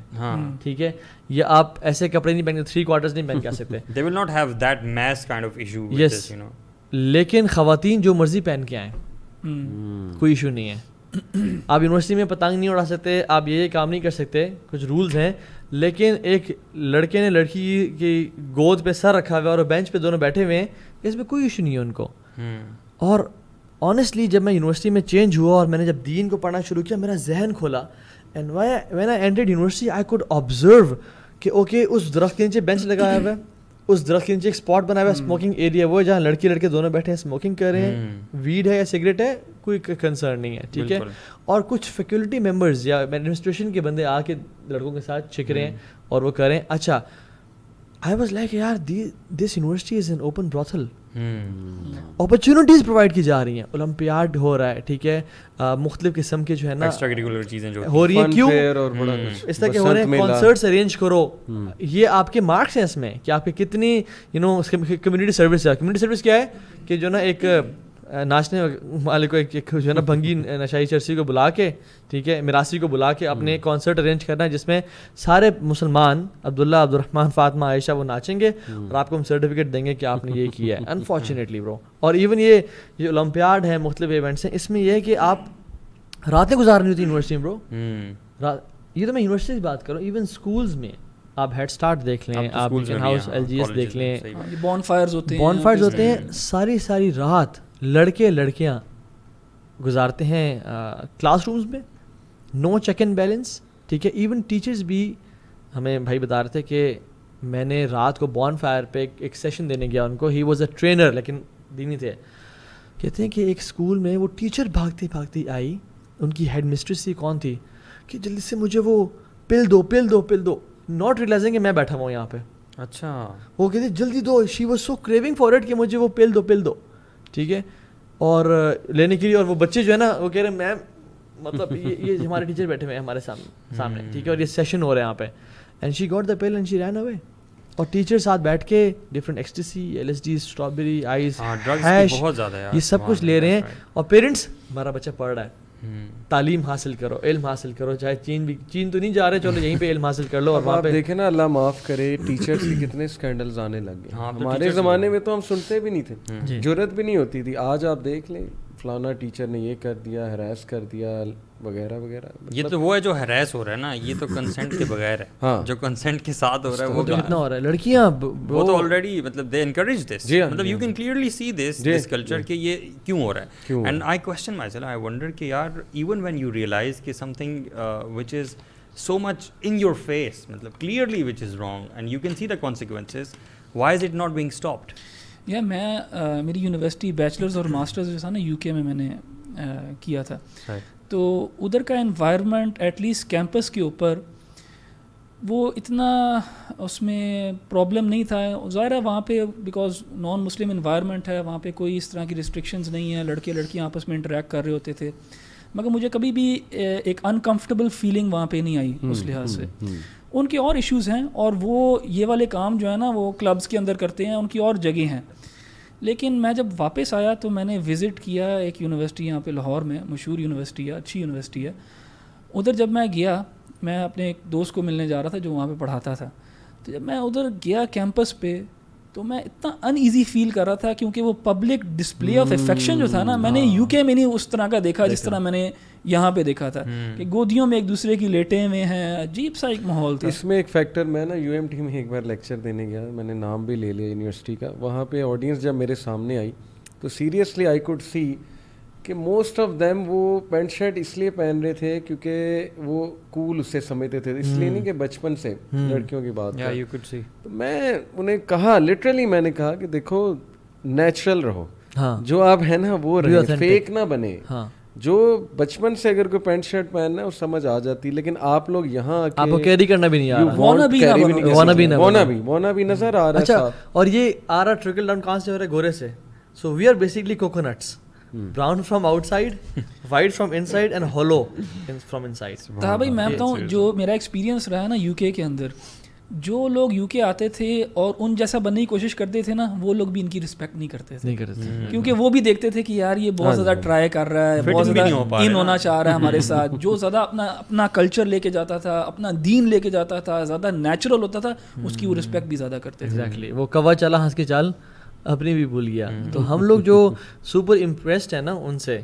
D: ٹھیک ہے, یا آپ ایسے کپڑے نہیں پہن کے 3 کوارٹرز نہیں پہن کے آ سکتے.
A: They will not have that mass kind of issue with this, you know.
D: لیکن خواتین جو مرضی پہن کے آئیں کوئی ایشو نہیں ہے. آپ یونیورسٹی میں پتنگ نہیں اڑا سکتے, آپ یہ کام نہیں کر سکتے, کچھ رولز ہیں. لیکن ایک لڑکے نے لڑکی کی گود پہ سر رکھا ہوا ہے اور بینچ پہ دونوں بیٹھے ہوئے ہیں, اس میں کوئی ایشو نہیں ہے ان کو. اور آنیسٹلی جب میں یونیورسٹی میں چینج ہوا اور میں نے جب دین کو پڑھنا شروع کیا, میرا ذہن کھولا. And when I entered university I could observe کہ اوکے اس درخت کے نیچے بینچ لگایا ہوا ہے, اس درخت کے نیچے ایک اسپاٹ بنا ہوا ہے, اسموکنگ ایریا وہ ہے جہاں لڑکی لڑکے دونوں بیٹھے ہیں, اسموکنگ کر رہے ہیں, ویڈ ہے یا سگریٹ ہے کوئی کنسرن نہیں ہے. ٹھیک ہے, اور کچھ فیکلٹی ممبرز یا ایڈمنسٹریشن کے بندے آ کے لڑکوں کے ساتھ چھک رہے ہیں اور وہ کر رہے ہیں. اچھا آئی واز لائک یار this university is an open brothel, opportunities provide کی جا رہی ہیں, اولمپیاڈ ہو رہا ہے, ٹھیک ہے, مختلف قسم کے جو ہے نا
A: ایکسٹرا کریکولر چیزیں جو
D: ہو رہی ہیں, کیوں
B: اس
D: طرح کے ہو رہے ہیں, کانسرٹس ارینج کرو, یہ آپ کے مارکس ہیں اس میں کہ آپ کی کتنی کمیونٹی سروس ہے. کمیونٹی سروس کیا ہے کہ جو نا ایک ناچنے والے کو ایک جو ہے نا بھنگی نشائی چرسی کو بلا کے, ٹھیک ہے, میراثی کو بلا کے اپنے کانسرٹ ارینج کرنا ہے جس میں سارے مسلمان عبداللہ, عبد الرحمن, فاطمہ, عائشہ وہ ناچیں گے اور آپ کو ہم سرٹیفکیٹ دیں گے کہ آپ نے یہ کیا ہے. انفارچونیٹلی برو. اور ایون یہ اولمپیاڈ ہے, مختلف ایونٹس ہیں, اس میں یہ ہے کہ آپ راتیں گزارنی ہوتی ہیں یونیورسٹی میں برو. یہ تو میں یونیورسٹی کی بات کروں, ایون اسکولز میں آپ ہیڈ اسٹارٹ دیکھ لیں, آپ in house L G S دیکھ لیں,
C: بون فائرز
D: ہوتے ہیں, ساری رات لڑکے لڑکیاں گزارتے ہیں کلاس رومز میں, نو چیک اینڈ بیلنس, ٹھیک ہے. ایون ٹیچرز بھی ہمیں بھائی بتا رہے تھے کہ میں نے رات کو بون فائر پہ ایک سیشن دینے گیا ان کو, ہی واز اے ٹرینر لیکن دینی تھے, کہتے ہیں کہ ایک اسکول میں وہ ٹیچر بھاگتی بھاگتی آئی, ان کی ہیڈ مسٹریس ہی کون تھی, کہ جلدی سے مجھے وہ پل دو, ناٹ ریئلائزنگ کہ میں بیٹھا ہوا ہوں یہاں پہ.
A: اچھا,
D: وہ کہتے جلدی دو, she was so craving for it کہ مجھے وہ پل دو, ٹھیک ہے, اور لینے کے لیے. اور وہ بچے جو ہے نا وہ کہہ رہے ہیں میم, مطلب یہ ہمارے ٹیچر بیٹھے ہوئے ہیں ہمارے سامنے, ٹھیک ہے, اور یہ سیشن ہو رہا ہے یہاں پہ, and she got the pill and she ran away. اور ٹیچر ساتھ بیٹھ کے different ecstasy, L S D, strawberry, ice, hash,
A: بہت زیادہ ہے,
D: یہ سب کچھ لے رہے ہیں. اور پیرنٹس, ہمارا بچہ پڑھ رہا ہے, تعلیم حاصل کرو, علم حاصل کرو, چاہے چین تو نہیں جا رہے, چلو یہیں پہ علم حاصل کر لو. اور وہاں پہ
B: دیکھیں نا, اللہ معاف کرے, ٹیچرس کے کتنے اسکینڈلز آنے لگ گئے. ہمارے زمانے میں تو ہم سنتے بھی نہیں تھے, جرت بھی نہیں ہوتی تھی. آج آپ دیکھ لیں فلانا ٹیچر نے یہ کر دیا, ہراس کر دیا وغیرہ وغیرہ.
A: یہ تو وہ ہے جو ہراس ہو رہا ہے نا, یہ تو کنسنٹ کے بغیر ہے. جو کنسنٹ کے ساتھ ہو رہا ہے وہ
D: کتنا ہو رہا ہے. لڑکیاں
A: وہ تو آلریڈی مطلب دے انکریج دس, مطلب you can clearly see this culture کہ یہ کیوں ہو رہا ہے. And I question my self, I wonder کہ یار ایون وین یو ریئلائز کہ some thing which is so much in your face, matlab clearly which is wrong and you can see the consequences, why is it not being stopped?
C: میں میری university bachelors اور masters جو تھا نا you کے میں نے کیا تھا, تو ادھر کا انوائرمنٹ ایٹ لیسٹ کیمپس کے اوپر وہ اتنا اس میں پرابلم نہیں تھا. ظاہر ہے وہاں پہ بیکاز نان مسلم انوائرمنٹ ہے, وہاں پہ کوئی اس طرح کی ریسٹرکشنز نہیں ہیں, لڑکے لڑکیاں آپس میں انٹریکٹ کر رہے ہوتے تھے, مگر مجھے کبھی بھی ایک انکمفرٹیبل فیلنگ وہاں پہ نہیں آئی اس لحاظ سے. ان کے اور ایشوز ہیں, اور وہ یہ والے کام جو ہے نا وہ کلبز کے اندر کرتے ہیں, ان کی اور جگہ ہیں. لیکن میں جب واپس آیا تو میں نے وزٹ کیا ایک یونیورسٹی یہاں پہ لاہور میں, مشہور یونیورسٹی ہے, اچھی یونیورسٹی ہے. ادھر جب میں گیا, میں اپنے ایک دوست کو ملنے جا رہا تھا جو وہاں پہ پڑھاتا تھا, تو جب میں ادھر گیا کیمپس پہ تو میں اتنا ان ایزی فیل کر رہا تھا, کیونکہ وہ پبلک ڈسپلے آف افیکشن جو تھا نا, میں نے یو کے میں نہیں اس طرح کا دیکھا جس طرح میں نے یہاں پہ دیکھا تھا, کہ گودیوں میں ایک دوسرے کی لیٹے ہوئے ہیں, عجیب سا ایک ماحول تھا.
B: اس میں ایک فیکٹر, میں نا یو ایم ٹی میں ایک بار لیکچر دینے گیا, میں نے نام بھی لے لیا یونیورسٹی کا. وہاں پہ آڈینس جب میرے سامنے آئی تو سیریسلی آئی کوڈ سی کہ موسٹ آف دیم وہ پینٹ شرٹ اس لیے پہن رہے تھے کیونکہ وہ کول اسے سمجھتے تھے, اس لیے نہیں کہ بچپن سے لڑکیوں کی بات. تو میں انہیں کہا, لٹرلی میں نے کہا کہ دیکھو نیچرل رہو, جو آپ ہیں نا وہ رہے, فیک نہ بنے. جو بچپن سے اگر کوئی پینٹ شرٹ پہننا ہے وہ سمجھ آ جاتی, لیکن آپ لوگ یہاں
D: آپ کو کیری کرنا بھی نہیں آ رہا,
B: وانا بھی نظر آ رہا ہے.
D: اچھا, اور یہ آ رہا ٹرکل ڈاؤن کہاں سے ہو رہا ہے؟ گورے سے. So we are basically coconuts, brown from outside, white from inside and hollow from inside.
C: تو بھائی میں بتاؤں جو میرا ایکسپیرینس رہا ہے نا یو کے اندر, جو لوگ یو کے آتے تھے اور ان جیسا بننے کی کوشش کرتے تھے نا, وہ لوگ بھی ان کی رسپیکٹ نہیں کرتے تھے, کیونکہ وہ بھی دیکھتے تھے کہ یار یہ بہت زیادہ ٹرائی کر رہا ہے, بہت زیادہ ان ہونا چاہ رہا ہے ہمارے ساتھ. جو زیادہ اپنا کلچر لے کے جاتا تھا, اپنا دین لے کے جاتا تھا, زیادہ نیچرل ہوتا تھا, اس کی وہ رسپیکٹ بھی زیادہ کرتے تھے.
D: ایگزیکٹلی, وہ کوا چلا ہنس کے چال اپنی بھی بھول گیا. تو ہم لوگ جو سپر امپریسڈ ہیں نا ان سے.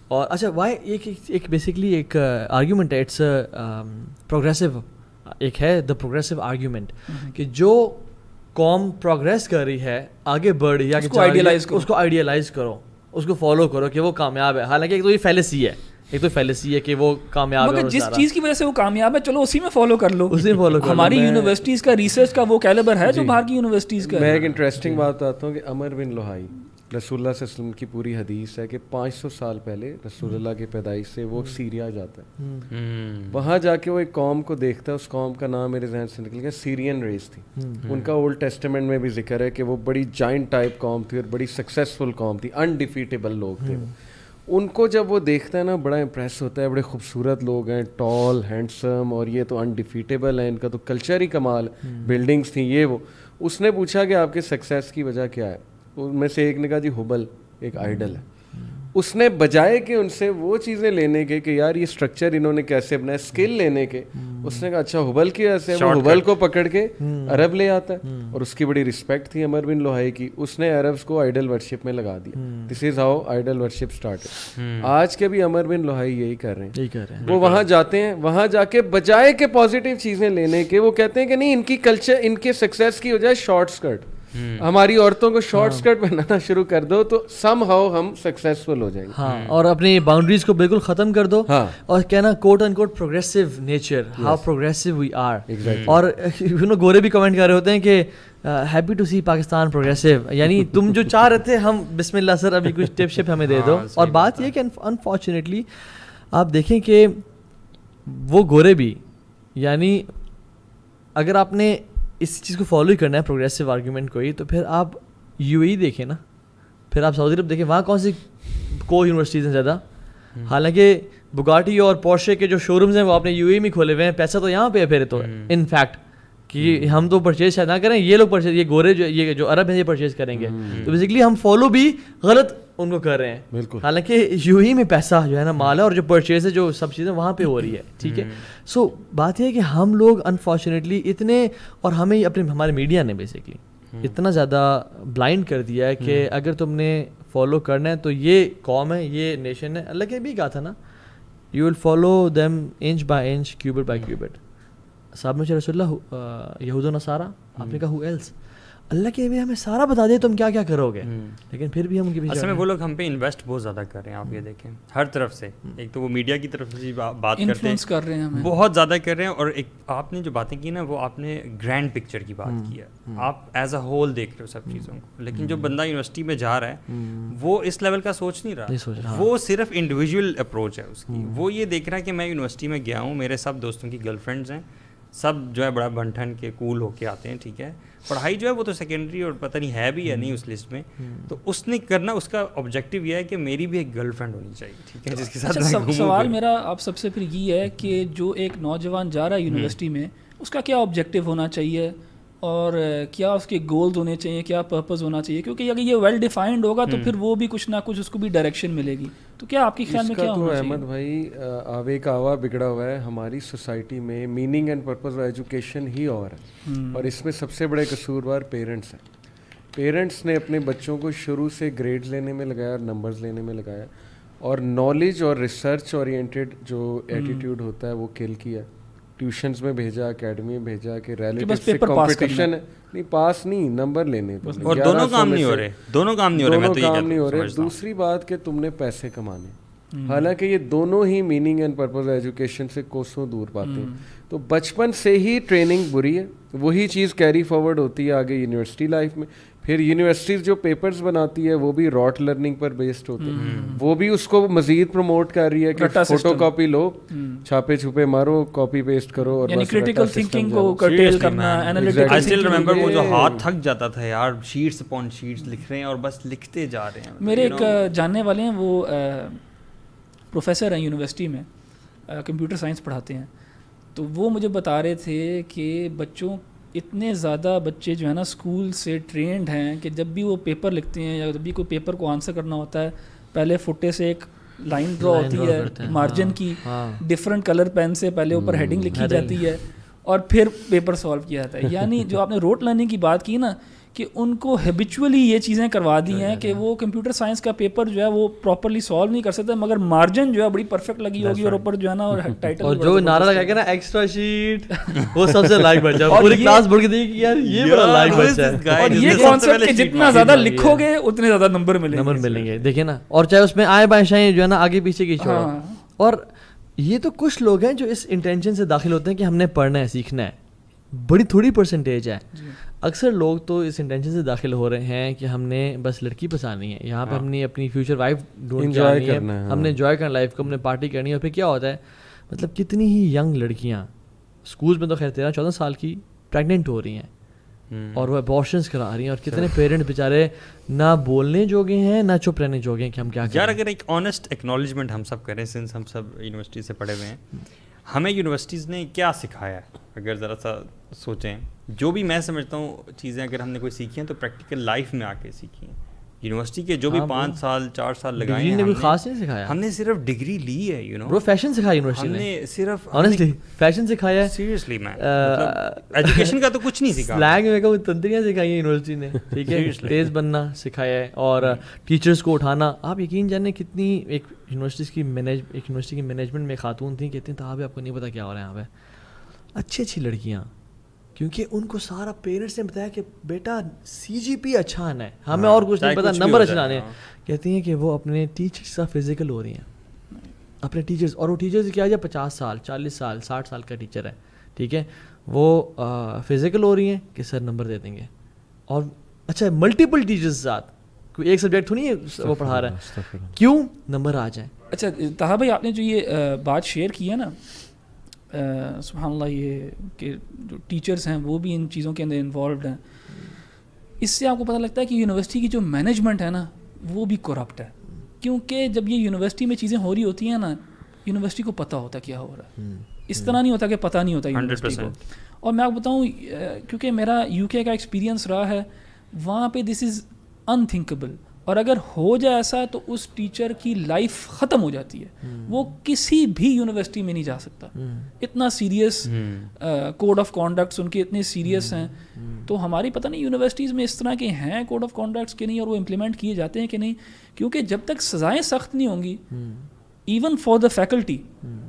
D: اور اچھا وائی ایک بیسکلی ایک آرگیومنٹ ہے, اٹس پروگریسو, ایک ہے دا پروگریسو آرگیومنٹ, کہ جو قوم پروگریس کر رہی ہے, آگے بڑھ رہی ہے, اس کو آئیڈیالائز کرو, اس کو فالو کرو کہ وہ کامیاب ہے. حالانکہ ایک تو یہ فیلسی ہے, ایک تو فیلسی ہے کہ وہ کامیاب ہے,
C: مگر جس چیز کی وجہ سے وہ کامیاب ہے چلو اسی میں فالو کر لو,
D: اسی میں فالو کرو.
C: ہماری یونیورسٹیز کا ریسرچ کا وہ کیلیبر ہے جو باہر کی یونیورسٹیز کا.
B: میں ایک انٹرسٹنگ بات بتاتا ہوں کہ عمر بن لوہائی رسول اللہ صلی اللہ علیہ وسلم کی پوری حدیث ہے کہ 500 سال پہلے رسول اللہ کی پیدائش سے وہ سیریا جاتا ہے, وہاں جا کے وہ ایک قوم کو دیکھتا ہے, اس قوم کا نام میرے ذہن سے نکل گیا, سیرین ریس تھی. ان کا اولڈ ٹیسٹمنٹ میں بھی ذکر ہے کہ وہ بڑی جائنٹ ٹائپ قوم تھی اور بڑی سکسیزفل قوم تھی, انڈیفیٹیبل لوگ تھے. ان کو جب وہ دیکھتا ہے نا بڑا امپریس ہوتا ہے, بڑے خوبصورت لوگ ہیں, ٹال ہینڈسم, اور یہ تو انڈیفیٹیبل ہیں, ان کا تو کلچر ہی کمال, بلڈنگس تھیں یہ وہ. اس نے پوچھا کہ آپ کے سکسیس کی وجہ کیا ہے؟ ان میں سے ایک نے کہا جی حبل ایک آئیڈل ہے. اس نے بجائے کہ ان سے وہ چیزیں لینے کے کہ یار یہ اسٹرکچر انہوں نے کیسے بنایا, اسکل لینے کے, اس نے کہا اچھا حبل کی وجہ سے, وہ حبل کو پکڑ کے عرب لے آتا ہے, اور اس کی بڑی رسپیکٹ تھی عمر بن لوہائی کی. اس نے عربز کو آئیڈل ورشپ میں لگا دیا. This is how idol worship started. آج کے بھی عمر بن لوہائی یہی کر رہے ہیں. وہ وہاں جاتے ہیں, وہاں جا کے بجائے کہ پازیٹیو چیزیں لینے کے وہ کہتے ہیں کہ نہیں, ان کی کلچر, ان کے سکسیس کی وجہ شارٹ اسکرٹ, ہماری عورتوں کو شارٹ اسکرٹ پہنانا شروع کر دو تو سم ہاؤ ہم سکسیسفل ہو جائیں گے.
D: ہاں, اور اپنی باؤنڈریز کو بالکل ختم کر دو, اور کہنا quote and quote progressive nature, how progressive we are. اور یو نو گورے بھی کمنٹ کر رہے ہوتے ہیں کہ happy to see Pakistan progressive, یعنی تم جو چاہ رہے تھے ہم بسم اللہ سر ابھی کچھ ٹپ شپ ہمیں دے دو. اور بات یہ کہ انفارچونیٹلی آپ دیکھیں کہ وہ گورے بھی, یعنی اگر آپ نے اس چیز کو فالو ہی کرنا ہے پروگریسو آرگیومنٹ کو ہی, تو پھر آپ یو اے دیکھیں نا, پھر آپ سعودی عرب دیکھیں, وہاں کون سی کو یونیورسٹیز ہیں زیادہ. حالانکہ بگاٹی اور پورشے کے جو شو رومز ہیں وہ آپ نے یو اے میں کھولے ہوئے ہیں, پیسہ تو یہاں پہ ہے پھر تو ان فیکٹ کہ ہم تو پرچیز شاید نہ کریں, یہ لوگ پرچیز, یہ گورے جو یہ جو عرب ہیں یہ پرچیز کریں گے. تو بیسکلی ہم فالو بھی غلط ان کو کر رہے ہیں. بالکل, حالانکہ یو اے میں پیسہ جو ہے نا مال ہے, اور جو پرچیز ہے جو سب چیزیں وہاں پہ ہو رہی ہے. ٹھیک ہے, سو بات یہ ہے کہ ہم لوگ انفارچونیٹلی اتنے, اور ہمیں اپنے ہمارے میڈیا نے بیسکلی اتنا زیادہ بلائنڈ کر دیا ہے کہ اگر تم نے فالو کرنا ہے تو یہ قوم ہے, یہ نیشن ہے. اللہ کے بھی کہا تھا نا, you will follow them inch by inch, cubit by cubit. صاحب میں رسول اللہ یہود و نصارہ, آپ نے کہا ہو ایلس, اللہ کے بھی ہمیں سارا بتا دے تم کیا کیا کرو گے, لیکن پھر بھی ہم ان کے پیچھے.
A: اصل میں وہ لوگ ہم پہ انویسٹ بہت زیادہ کر رہے ہیں, آپ یہ دیکھیں ہر طرف سے. ایک تو وہ میڈیا کی طرف سے بات کرتے ہیں,
C: کر رہے ہیں,
A: بہت زیادہ کر رہے ہیں. اور ایک آپ نے جو باتیں کی نا, وہ آپ نے گرینڈ پکچر کی بات کی ہے, آپ ایز اے ہول دیکھ رہے ہو سب چیزوں کو. لیکن جو بندہ یونیورسٹی میں جا رہا ہے وہ اس لیول کا سوچ نہیں رہا, وہ صرف انڈیویجول اپروچ ہے اس کی. وہ یہ دیکھ رہا ہے کہ میں یونیورسٹی میں گیا ہوں, میرے سب دوستوں کی گرل فرینڈز ہیں, سب جو ہے بڑا بن ٹھن کے کول ہو کے آتے ہیں. ٹھیک ہے, پڑھائی جو ہے وہ تو سیکنڈری اور پتہ نہیں ہے بھی یا نہیں اس لسٹ میں. تو اس نے کرنا, اس کا آبجیکٹیو یہ ہے کہ میری بھی ایک گرل فرینڈ ہونی چاہیے. ٹھیک ہے, جس کے ساتھ
C: سوال میرا آپ سب سے پھر یہ ہے کہ جو ایک نوجوان جا رہا ہے یونیورسٹی میں, اس کا کیا آبجیکٹیو ہونا چاہیے, اور کیا اس کے گولز ہونے چاہیے, کیا پرپز ہونا چاہیے, کیونکہ اگر یہ ویل ڈیفائنڈ ہوگا تو پھر وہ بھی کچھ نہ کچھ اس کو بھی ڈائریکشن ملے گی. تو کیا آپ کی خیال میں کیا ہونا چاہیے؟
B: احمد بھائی آوے کا آوا بگڑا ہوا ہے ہماری سوسائٹی میں, meaning and purpose of education ہی اور ہے, اور اس میں سب سے بڑے قصوروار پیرنٹس ہیں. پیرنٹس نے اپنے بچوں کو شروع سے گریڈ لینے میں لگایا اور نمبرز لینے میں لگایا, اور نالج اور ریسرچ اورینٹیڈ جو ایٹیٹیوڈ ہوتا ہے وہ کل کیا. ٹیوشنز میں بھیجا, اکیڈمی میں بھیجا کہ ریلیٹیو سے کمپٹیشن ہے, نہیں پاس نہیں, نمبر لینے,
A: اور دونوں کام نہیں ہو رہے, دونوں کام نہیں ہو رہے.
B: دوسری بات کہ تم نے پیسے کمانے, حالانکہ یہ دونوں ہی میننگ اینڈ پرپز ایجوکیشن سے کوسوں دور پاتے ہیں. تو بچپن سے ہی ٹریننگ بری ہے, وہی چیز کیری فارورڈ ہوتی ہے آگے یونیورسٹی لائف میں. پھر یونیورسٹیز جو پیپرز بناتی ہے وہ بھی راٹ لرننگ پر بیسڈ ہوتے ہیں, وہ بھی اس کو مزید پروموٹ کر رہی ہے کہ فوٹو کاپی لو, چھاپے چھپے مارو, کاپی پیسٹ کرو, اور
C: یعنی کریٹیکل تھنکنگ کو کرٹیل کرنا, انالیٹیکل.
A: آئی اسٹل ریممبر وہ جو ہاتھ تھک جاتا تھا یار, شیٹس اپون شیٹس لکھ رہے ہیں اور بس لکھتے جا رہے ہیں.
C: میرے ایک جاننے والے ہیں, وہ پروفیسر ہیں یونیورسٹی میں, کمپیوٹر سائنس پڑھاتے ہیں. تو وہ مجھے بتا رہے تھے کہ بچوں اتنے زیادہ بچے جو ہے نا اسکول سے ٹرینڈ ہیں کہ جب بھی وہ پیپر لکھتے ہیں یا جب بھی کوئی پیپر کو آنسر کرنا ہوتا ہے, پہلے فٹے سے ایک لائن ڈرا ہوتی ہے مارجن کی, ڈفرینٹ کلر پین سے پہلے اوپر ہیڈنگ لکھی جاتی ہے, اور پھر پیپر سالو کیا جاتا ہے. یعنی جو آپ نے روٹ لرننگ کی بات کی نا, کہ ان کو ہیبیچولی یہ چیزیں کروا دی ہیں کہ وہ کمپیوٹر سائنس کا پیپر جو ہے وہ پراپرلی سالو نہیں کر سکتے, مگر مارجن جو ہے بڑی پرفیکٹ لگی ہوگی, اور اوپر جو ہے نا اور ٹائٹل,
D: اور جو نعرہ لگا کے نا ایکسٹرا شیٹ, وہ سب سے لائک بچہ, پوری کلاس بول کے دیکھی کہ یار یہ بڑا لائک بچہ ہے.
C: اور یہ کانسیپٹ کہ جتنا زیادہ لکھو گے اتنے زیادہ نمبر ملیں گے.
D: دیکھیں نا, اور چاہے اس میں آئے بائیں شائیں جو ہے نا آگے پیچھے کی چھوڑو. اور یہ تو کچھ لوگ ہیں جو اس انٹینشن سے داخل ہوتے ہیں کہ ہم نے پڑھنا ہے, سیکھنا ہے, بڑی تھوڑی پرسنٹیج ہے. اکثر لوگ تو اس انٹینشن سے داخل ہو رہے ہیں کہ ہم نے بس لڑکی پسانی ہے, یہاں پہ ہم نے اپنی فیوچر وائف ڈھونڈ جانی ہے, ہم نے انجوائے کرنا لائف کو, ہم نے پارٹی کرنی ہے. اور پھر کیا ہوتا ہے, مطلب کتنی ہی ینگ لڑکیاں اسکولز میں تو خیر 13-14 سال کی پریگننٹ ہو رہی ہیں اور وہ ابارشنس کرا رہی ہیں, اور کتنے پیرنٹ بیچارے نہ بولنے جوگے ہیں نہ چپ رہنے جوگے ہیں کہ ہم کیا کریں.
A: یار اگر ایک آنیسٹ ایکنالجمنٹ ہم سب کریں, سنس ہم سب یونیورسٹی سے پڑھے ہوئے ہیں, ہمیں یونیورسٹیز نے کیا سکھایا ہے؟ اگر ذرا سا سوچیں, جو بھی میں سمجھتا ہوں چیزیں اگر ہم نے کوئی سیکھی ہیں تو پریکٹیکل لائف میں آ کے سیکھی ہیں. یونیورسٹی کے جو بھی 5 سال 4 سال لگائے ہیں,
D: کوئی خاص نہیں سکھایا,
A: ہم نے صرف ڈگری لی ہے. یو نو
D: برو فیشن سکھایا یونیورسٹی
A: ہم نے صرف
D: آنیسٹلی فیشن سکھایا ہے.
A: سیریسلی میں ایجوکیشن کا تو کچھ نہیں سیکھا.
D: سلینگ میں کہوں تنتریاں سکھائی ہیں یونیورسٹی نے, ٹھیک ہے, تیز بننا سکھایا ہے, اور ٹیچرس کو اٹھانا. آپ یقین جانیں کتنی ایک یونیورسٹی کی مینجمنٹ میں خاتون تھیں, کہتی ہیں تو آپ کو نہیں پتا کیا ہو رہا ہے یہاں پہ. اچھی لڑکیاں, کیونکہ ان کو سارا پیرنٹس نے بتایا کہ بیٹا CGP اچھا آنا ہے, ہمیں اور کچھ نہیں پتا, نمبر اچھا آنے ہیں. کہتی ہیں کہ وہ اپنے ٹیچرس کا فزیکل ہو رہی ہیں, اپنے ٹیچرس, اور وہ ٹیچرس کیا ہے 50 سال 40 سال 60 سال کا ٹیچر ہے, ٹھیک ہے, وہ فزیکل ہو رہی ہیں کہ سر نمبر دے دیں گے. اور اچھا ملٹیپل ٹیچرس کے ساتھ, کوئی ایک سبجیکٹ تو نہیں ہے وہ پڑھا رہا ہے, کیوں نمبر آ جائیں.
C: اچھا طاہا بھائی, آپ نے جو یہ بات شیئر کی ہے نا, سبحان اللہ, یہ کہ جو ٹیچرس ہیں وہ بھی ان چیزوں کے اندر انوالوڈ ہیں, اس سے آپ کو پتہ لگتا ہے کہ یونیورسٹی کی جو مینجمنٹ ہے نا وہ بھی کرپٹ ہے. کیونکہ جب یہ یونیورسٹی میں چیزیں ہو رہی ہوتی ہیں نا, یونیورسٹی کو پتہ ہوتا کیا ہو رہا ہے, اس طرح نہیں ہوتا کہ پتہ نہیں ہوتا یونیورسٹی کو. اور میں آپ بتاؤں, کیونکہ میرا UK کا ایکسپیرینس رہا ہے, وہاں پہ دس از انتھنکیبل, اور اگر ہو جائے ایسا تو اس ٹیچر کی لائف ختم ہو جاتی ہے, وہ کسی بھی یونیورسٹی میں نہیں جا سکتا. اتنا سیریس کوڈ آف کانڈکٹس ان کے اتنے سیریس ہیں. تو ہماری پتہ نہیں یونیورسٹیز میں اس طرح کے ہیں کوڈ آف کانڈکٹس کہ نہیں, اور وہ امپلیمنٹ کیے جاتے ہیں کہ نہیں, کیونکہ جب تک سزائیں سخت نہیں ہوں گی ایون فار دا فیکلٹی,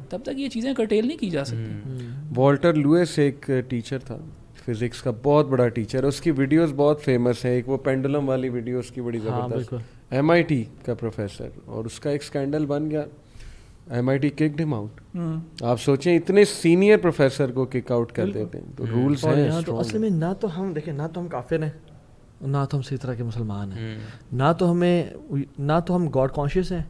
C: تب تک یہ چیزیں کرٹیل نہیں کی جا سکتی.
B: والٹر لوئس ایک ٹیچر تھا, فزکس کا بہت بڑا ٹیچر, اس کی ویڈیوز بہت فیمس ہیں. ایک وہ پینڈولم والی ویڈیو اس کی بڑی زبردست, MIT کا پروفیسر, اور اس کا ایک اسکینڈل بن گیا, MIT ککڈ ہم آؤٹ. آپ سوچیں اتنے سینئر پروفیسر کو کک آؤٹ کر دیتے ہیں, تو رولز ہیں.
D: اصل میں نہ تو ہم دیکھیں, نہ تو ہم کافر ہیں, نہ تو ہم صحیح طرح کے مسلمان ہیں, نہ تو ہم گاڈ کانشیس ہیں,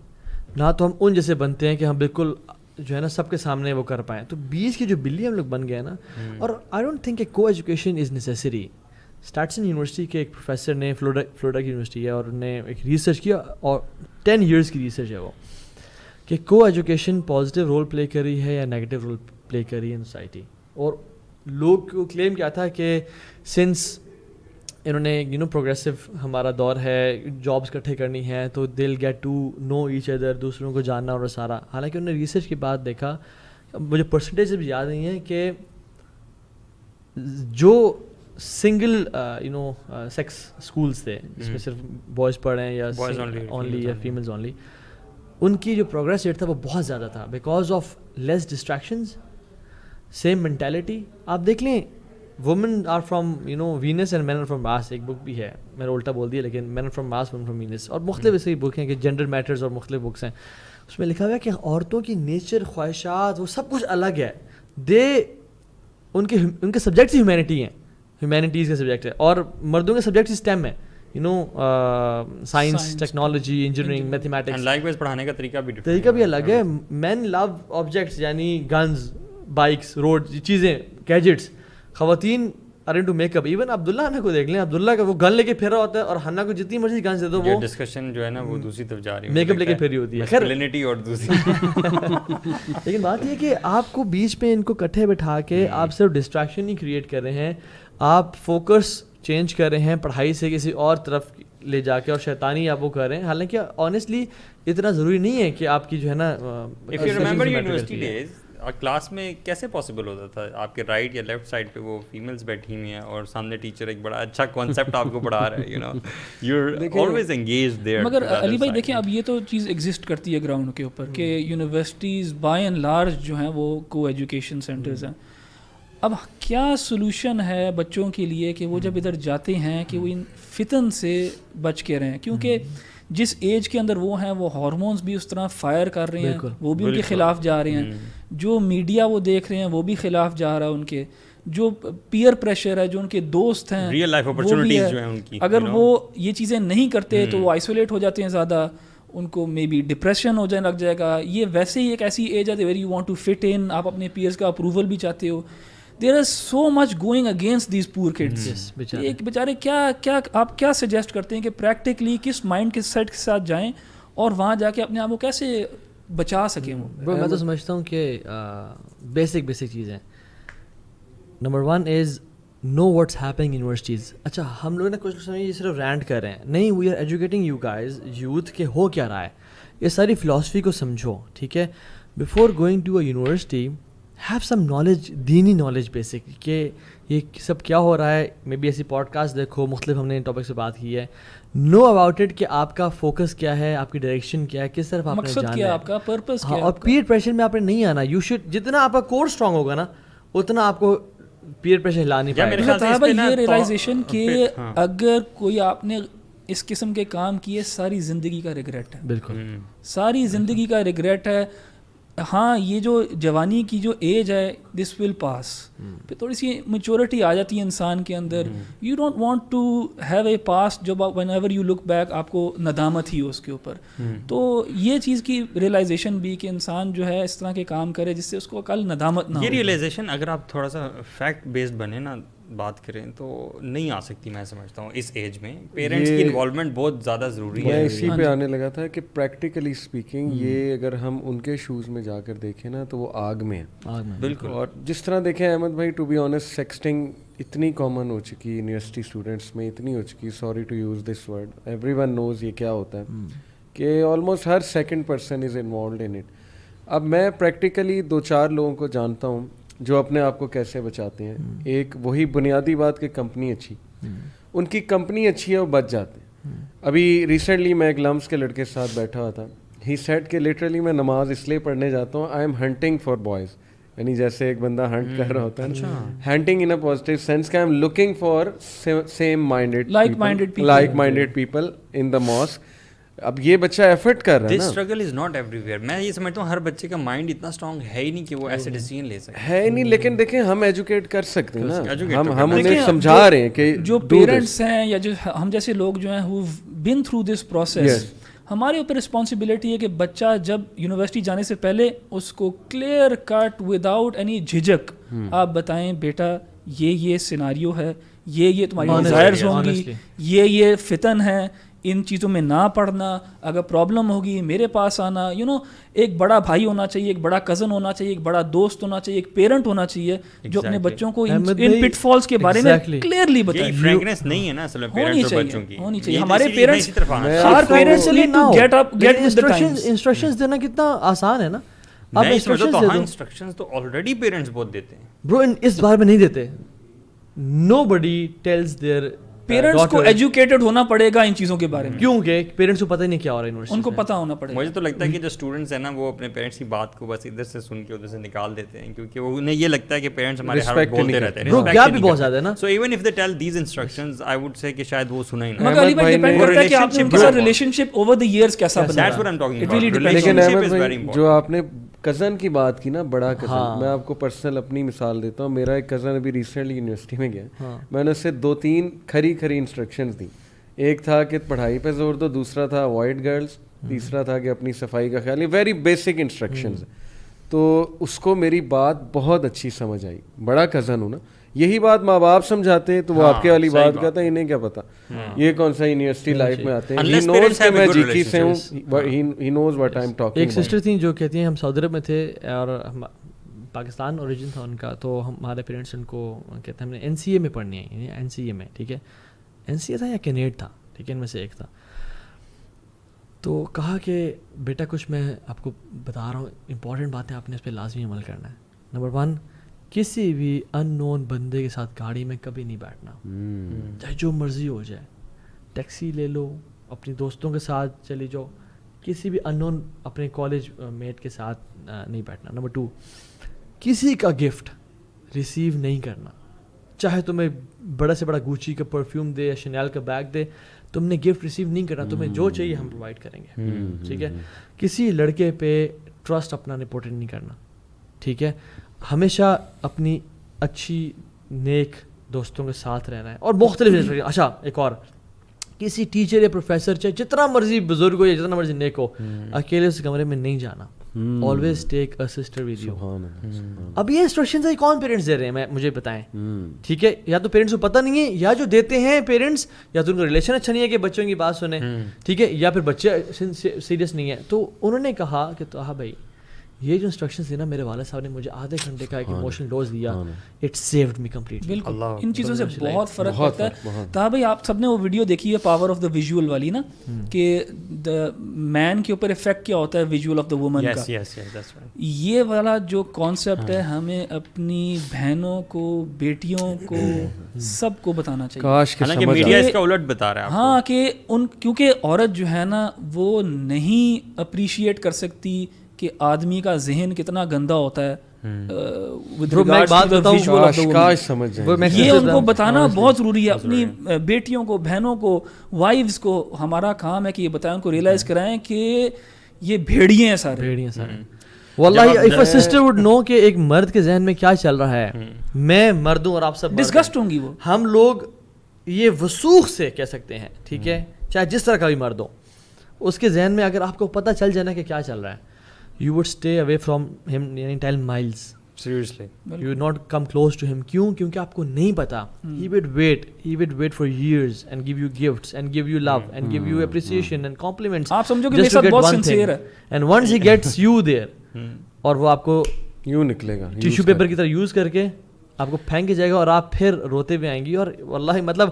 D: نہ تو ہم ان جیسے بنتے ہیں کہ ہم بالکل جو ہے نا سب کے سامنے وہ کر پائیں. تو 20 کی جو بلی ہم لوگ بن گئے نا. اور آئی ڈونٹ تھنک کہ کو ایجوکیشن از نیسیسری. اسٹارٹسن یونیورسٹی کے ایک پروفیسر نے, فلوریڈا کی یونیورسٹی ہے, اور انہوں نے ایک ریسرچ کیا, اور 10 ایئرس کی ریسرچ ہے وہ, کہ کو ایجوکیشن پازیٹیو رول پلے کری ہے یا نیگیٹو رول پلے کری ہے ان سوسائٹی. اور لوگ کو کلیم کیا تھا کہ سنس انہوں نے پروگریسو ہمارا دور ہے, جابس اکٹھے کرنی ہے, تو دل get to know each other, دوسروں کو جاننا اور سارا. حالانکہ انہوں نے ریسرچ کے بعد دیکھا, مجھے پرسنٹیج بھی یاد نہیں ہے, کہ جو سنگل سیکس اسکولس تھے جس میں صرف بوائز پڑھ رہے ہیں یا اونلی یا فیمیلز اونلی, ان کی جو پروگریس ریٹ تھا وہ بہت زیادہ تھا, because of less distractions, same mentality. آپ دیکھ لیں, women are from Venus and men are from Mars, ایک بک بھی ہے, میں نے الٹا بول دیا, لیکن men are from Mars women from Venus, اور مختلف ایسی بک ہیں کہ جینڈر میٹرز اور مختلف بکس ہیں. اس میں لکھا ہوا ہے کہ عورتوں کی نیچر, خواہشات, وہ سب کچھ الگ ہے. ان کے سبجیکٹس ہیومینٹی ہیں, ہیومینٹیز کا سبجیکٹ ہے, اور مردوں کے سبجیکٹ اسٹیم ہے, science, technology, engineering, mathematics.
A: Likewise پڑھانے کا طریقہ
D: بھی الگ ہے. مین لو آبجیکٹس, یعنی گنز, بائکس, روڈ, چیزیں, گیجٹس. خواتین are into make up. Even Abdullah Hina کو دیکھ لیں, عبداللہ کا وہ گن لے کے پھیرا ہوتا ہے, اور حنا کو جتنی مرضی گنز دے دو, وہ
A: ڈسکشن جو ہے نا وہ دوسری طرف جا رہی ہے,
D: میک اپ لے کے پھیری ہوتی ہے. خیر
A: کلینٹی اور دوسری.
D: لیکن بات یہ کہ آپ کو بیچ میں ان کو کٹھے بٹھا کے آپ صرف ڈسٹریکشن نہیں کریٹ کر رہے ہیں, آپ فوکس چینج کر رہے ہیں پڑھائی سے کسی اور طرف لے جا کے, اور شیطانی آپ وہ کر رہے ہیں. حالانکہ آنیسٹلی اتنا ضروری نہیں ہے کہ آپ کی جو ہے نا,
A: if you remember university days, class میں کیسے پاسبل ہوتا تھا, آپ کے رائٹ یا لیفٹ سائڈ پہ وہ فیمیلز بیٹھی ہوئی ہیں, اور سامنے ٹیچر ایک بڑا اچھا کانسیپٹ آپ کو پڑھا رہا ہے, you are always engaged there.
C: مگر علی بھائی دیکھیں, اب یہ تو چیز ایگزسٹ کرتی ہے گراؤنڈ کے اوپر, کہ یونیورسٹیز بائی اینڈ لارج جو ہیں وہ کو ایجوکیشن سینٹرز ہیں. اب کیا سولوشن ہے بچوں کے لیے کہ وہ جب ادھر جاتے ہیں کہ وہ ان فتن سے بچ کے رہیں, کیونکہ جس ایج کے اندر وہ ہیں, وہ ہارمونز بھی اس طرح فائر کر رہے ہیں, وہ بھی ان کے خلاف جا رہے ہیں, جو میڈیا وہ دیکھ رہے ہیں وہ بھی خلاف جا رہا ہے ان کے, جو پیئر پریشر ہے, جو ان کے دوست ہیں,
A: ریئل لائف اپرچونٹیز جو ہیں ان کی,
C: اگر وہ یہ چیزیں نہیں کرتے تو وہ آئسولیٹ ہو جاتے ہیں زیادہ, ان کو مے بی ڈپریشن ہو جانے لگ جائے گا. یہ ویسے ہی ایک ایسی ایج ہے where you want to fit in, آپ اپنے پیئرس کا اپروول بھی چاہتے ہو. There is so much going against these poor kids. ایک بیچارے کیا آپ کیا سجیسٹ کرتے ہیں کہ پریکٹیکلی کس مائنڈ کے سیٹ کے ساتھ جائیں اور وہاں جا کے اپنے آپ کو کیسے بچا سکیں وہ؟
D: میں تو سمجھتا ہوں کہ بیسک چیزیں, نمبر 1 از نو واٹس ہیپنگ یونیورسٹیز. اچھا ہم لوگ نا کچھ سمجھ یہ صرف رینٹ کر رہے ہیں, نہیں, we are educating you guys, youth کے ہو کیا رہا ہے, یہ ساری فلاسفی کو سمجھو, ٹھیک ہے. Before going to a university have some knowledge, دینی نالج بیسک, کہ یہ سب کیا ہو رہا ہے. مے بی ایسی پوڈ کاسٹ دیکھو, مختلف ہم نے ان ٹاپک سے بات کی ہے. نو اباؤٹ اٹ کہ آپ کا فوکس کیا ہے, آپ کی ڈائریکشن کیا ہے, کس طرف آپ نے جانا ہے,
C: آپ کا پرپس کیا ہے.
D: اور پیئر پریشر میں آپ نے نہیں آنا. یو شوڈ, جتنا آپ کا کور اسٹرانگ ہوگا نا اتنا آپ کو پیئر پریشر ہلا نہیں پائے گا.
C: یہ ریئلائزیشن کہ اگر کوئی آپ نے اس قسم کے کام کیے, ساری زندگی کا ریگریٹ ہے. بالکل ساری زندگی کا ریگریٹ ہے. ہاں یہ جو جوانی کی جو ایج ہے, دس ول پاس, پھر تھوڑی سی میچورٹی آ جاتی ہے انسان کے اندر. You don't want to have a past جو whenever you look back آپ کو ندامت ہی ہو اس کے اوپر. تو یہ چیز کی ریئلائزیشن بھی کہ انسان جو ہے اس طرح کے کام کرے جس سے اس کو کل ندامت نہ ہو.
A: یہ ریئلائزیشن اگر آپ تھوڑا سا فیکٹ بیسڈ بنے نا بات کریں تو نہیں آ سکتی, میں سمجھتا ہوں اس ایج میں پیرنٹس کی انوالومنٹ بہت زیادہ ضروری ہے.
B: میں اسی پہ آنے لگا تھا کہ پریکٹیکلی اسپیکنگ یہ اگر ہم ان کے شوز میں جا کر دیکھیں نا تو وہ آگ میں ہے.
A: بالکل.
B: اور جس طرح دیکھیں احمد بھائی, ٹو بی آنیسٹ سیکسٹنگ اتنی کامن ہو چکی یونیورسٹی اسٹوڈنٹس میں, اتنی ہو چکی, sorry to use this word, everyone knows یہ کیا ہوتا ہے, کہ آلموسٹ ہر second person is involved in it. اب میں پریکٹیکلی 2-4 لوگوں کو جانتا ہوں جو اپنے آپ کو کیسے بچاتے ہیں. ایک وہی بنیادی بات کہ کمپنی اچھی, ان کی کمپنی اچھی ہے, وہ بچ جاتے ہیں. ابھی ریسنٹلی میں ایک لمس کے لڑکے کے ساتھ بیٹھا ہوا تھا, ہی سیڈ کہ لٹرلی میں نماز اس لیے پڑھنے جاتا ہوں, I am hunting for boys, یعنی جیسے ایک بندہ ہنٹ کر رہا ہوتا ہے, hunting in a positive sense کہ I am looking for same minded like minded people in the mask. اب یہ بچہ ایفرٹ کر رہا ہے نا.
A: This struggle is not everywhere. میں یہ سمجھتا ہوں ہر بچے کا مائنڈ اتنا اسٹرانگ ہے ہی نہیں کہ وہ ایسے ڈیسیژن لے سکے, ہے
B: نہیں. لیکن دیکھیں ہم ایجوکیٹ کر سکتے ہیں نا, ہم انہیں سمجھا رہے ہیں کہ
C: جو پیرنٹس ہیں یا جو ہم جیسے لوگ جو ہیں who been through this process, ہمارے اوپر رسپانسبلٹی ہے کہ بچہ جب یونیورسٹی جانے سے پہلے اس کو کلیئر کٹ وداؤٹ اینی جھجک آپ بتائیں, بیٹا یہ سیناریو ہے, یہ تمہاری ڈیزائرز ہوں گی, یہ فتن ہے, ان چیزوں میں نہ پڑھنا, اگر پرابلم ہوگی میرے پاس آنا. ایک بڑا بھائی ہونا چاہیے, ایک بڑا کزن ہونا چاہیے, ایک بڑا دوست ہونا چاہیے, ایک پیرنٹ ہونا چاہیے جو اپنے بچوں کو ان پٹ فالز کے بارے میں کلیئرلی بتائے.
A: فرینکنیس نہیں ہے نا اصل میں پیرنٹس اور بچوں کی,
C: ہونی چاہیے. ہمارے parents her parents need to get with the times.
D: Instructions دینا کتنا آسان ہے نا.
A: آپ انسٹرکشنز تو آلریڈی پیرنٹس بہت دیتے ہیں
D: برو, اس بارے میں نہیں دیتے. nobody tells their
C: پیرنٹس کو ایجوکیٹڈ ہونا پڑے گا ان چیزوں کے بارے میں,
D: کیونکہ پیرنٹس کو پتہ ہی نہیں کیا ہو رہا ہے یونیورسٹی,
C: ان کو پتہ ہونا پڑے گا.
A: مجھے تو لگتا ہے کہ جو اسٹوڈنٹس ہیں نا وہ اپنے پیرنٹس کی بات کو بس ادھر سے سن کے ادھر سے نکال دیتے ہیں, کیونکہ انہیں یہ لگتا ہے کہ پیرنٹس ہمارے ہر وقت بولتے رہتے ہیں,
D: گیپ بھی بہت زیادہ ہے نا.
A: So even if they tell these instructions I would say کہ شاید وہ سنا ہی نہ.
C: مگر علی بھائی ڈیپینڈ کرتا ہے کہ آپ نے ان کے ساتھ relation ship over the years کیسا بنا.
A: That's what I am talking about.
B: لیکن احمد بھائی جو آپ نے کزن کی بات کی نا, بڑا کزن, میں آپ کو پرسنل اپنی مثال دیتا ہوں. میرا ایک کزن ابھی ریسنٹلی یونیورسٹی میں گیا, میں نے اسے 2-3 کھری انسٹرکشنز دی. ایک تھا کہ پڑھائی پہ زور دو, دوسرا تھا اوائڈ گرلس, تیسرا تھا کہ اپنی صفائی کا خیال. Very basic instructions. تو اس کو میری بات بہت اچھی سمجھ آئی, بڑا کزن ہوں نا. یہی بات ماں باپ سمجھاتے ہیں تو وہ آپ کے والی بات کہتا ہے, انہیں کیا پتا یہ کون سا یونیورسٹی لائف میں آتے ہیں. He knows کہ میں جی سے ہوں, he knows what I'm talking about.
D: ایک سسٹر تھیں جو کہتی ہیں ہم سعودی عرب میں تھے اور پاکستان اوریجن تھا ان کا, تو ہمارے پیرنٹس ان کو کہتے ہیں ہم نے NCA میں پڑھنی ہے, یعنی NCA میں, ٹھیک ہے, NCA تھا یا کینیڈ تھا, ٹھیک ہے, ان میں سے ایک تھا. تو کہا کہ بیٹا کچھ میں آپ کو بتا رہا ہوں امپورٹنٹ باتیں, آپ نے اس پہ لازمی عمل کرنا ہے. نمبر 1, کسی بھی ان نون بندے کے ساتھ گاڑی میں کبھی نہیں بیٹھنا, چاہے جو مرضی ہو جائے. ٹیکسی لے لو, اپنی دوستوں کے ساتھ چلی جاؤ, کسی بھی ان نون اپنے کالج میٹ کے ساتھ نہیں بیٹھنا. نمبر 2, کسی کا گفٹ ریسیو نہیں کرنا, چاہے تمہیں بڑا سے بڑا گوچی کا پرفیوم دے یا شنیل کا بیگ دے, تم نے گفٹ ریسیو نہیں کرنا. تمہیں جو چاہیے ہم پرووائڈ کریں گے, ٹھیک ہے. کسی لڑکے پہ ٹرسٹ اپنا رپورٹ نہیں کرنا, ٹھیک ہے. ہمیشہ اپنی اچھی نیک دوستوں کے ساتھ رہنا ہے اور مختلف. اچھا ایک اور, کسی ٹیچر یا پروفیسر چاہے جتنا مرضی بزرگ ہو یا جتنا مرضی نیک ہو, اکیلے اس کمرے میں نہیں جانا. Always take a sister with you. اب یہ انسٹرکشنز کون پیرنٹس دے رہے ہیں مجھے بتائیں, ٹھیک ہے, یا تو پیرنٹس کو پتہ نہیں ہے, یا جو دیتے ہیں پیرنٹس یا تو ان کا ریلیشن اچھا نہیں ہے کہ بچوں کی بات سنیں, ٹھیک ہے, یا پھر بچے سیریس نہیں ہیں. تو انہوں نے کہا کہ تو ہاں بھائی یہ جو انسٹرکشنز تھے نا میرے والد صاحب نے مجھے آدھے گھنٹے کا ایک ایموشنل ڈوز دیا, اٹ سیوڈ می کمپلیٹلی.
C: بالکل ان چیزوں سے بہت فرق پڑتا ہے. تو بھائی آپ سب نے وہ ویڈیو دیکھی ہے پاور آف دا ویژول والی نا, کہ دا مین کے اوپر افیکٹ کیا ہوتا ہے ویژول آف دا وومن کا. یہ والا جو کانسیپٹ ہے ہمیں اپنی بہنوں کو, بیٹیوں کو, سب کو بتانا چاہیے.
A: حالانکہ میڈیا اس کا الٹ بتا رہا ہے.
C: ہاں کہ کیونکہ عورت جو ہے نا وہ نہیں اپریشیٹ کر سکتی کہ آدمی کا ذہن کتنا گندا ہوتا ہے. یہ ان کو بتانا بہت ضروری ہے. اپنی بیٹیوں کو, بہنوں کو, وائفز کو ہمارا کام ہے کہ یہ بتائیں, ان کو ریئلائز کرائیں کہ یہ بھیڑیے ہیں سارے.
D: واللہ if a sister would know کہ ایک مرد کے ذہن میں کیا چل رہا ہے, میں مرد ہوں اور آپ سب
C: ڈسگسٹ ہوں گی وہ.
D: ہم لوگ یہ وسوخ سے کہہ سکتے ہیں, ٹھیک ہے, چاہے جس طرح کا بھی مرد ہو, اس کے ذہن میں اگر آپ کو پتہ چل جائے نا کہ کیا چل رہا ہے, you would stay away from him 10 miles.
A: Seriously.
D: You would not come close to him. کیوں؟ کیونکہ آپ کو نہیں پتا. He would wait for years and give you gifts and give you love and give you appreciation and compliments.
C: آپ سمجھو کہ میرے ساتھ بہت sincere ہے.
D: And once he gets you there, اور وہ آپ کو
B: یوں نکلے گا
D: ٹیشو پیپر کی طرح یوز کر کے آپ کو پھینک کے جائے گا, اور آپ پھر روتے ہوئے آئیں گی. اور واللہ مطلب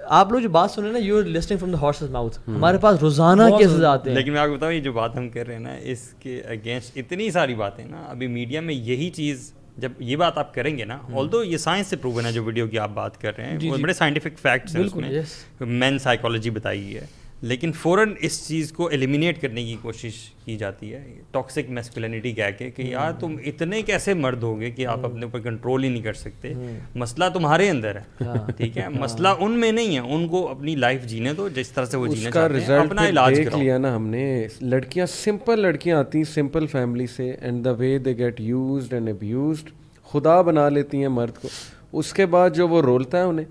D: آپ لوگ جو بات سن رہے ہیں نا, you are listening from the horse's mouth. ہمارے پاس روزانہ کیسز آتے ہیں.
A: لیکن میں آپ کو بتاؤں یہ جو بات ہم کر رہے ہیں نا, اس کے اگینسٹ اتنی ساری باتیں نا ابھی میڈیا میں. یہی چیز جب یہ بات آپ کریں گے نا, آلدو یہ سائنس سے پروون ہے جو ویڈیو کی آپ بات کر رہے ہیں, بڑے سائنٹیفک فیکٹس ہیں اس میں, مین سائیکالوجی بتائی ہے, لیکن فوراً اس چیز کو ایلیمینیٹ کرنے کی کوشش کی جاتی ہے ٹاکسک میسکولینٹی کہہ کے کہ یار تم اتنے کیسے مرد ہو گے کہ آپ اپنے اوپر کنٹرول ہی نہیں کر سکتے. مسئلہ تمہارے اندر ہے, ٹھیک ہے, مسئلہ ان میں نہیں ہے. ان کو اپنی لائف جینے دو جس طرح سے وہ جینا چاہتے ہیں, اپنا علاج
B: دیکھ لیا نا ہم نے. لڑکیاں سمپل لڑکیاں آتی ہیں سمپل فیملی سے, and the way they get used and abused, خدا بنا لیتی ہیں مرد کو. اس کے بعد جو وہ رولتا ہے انہیں,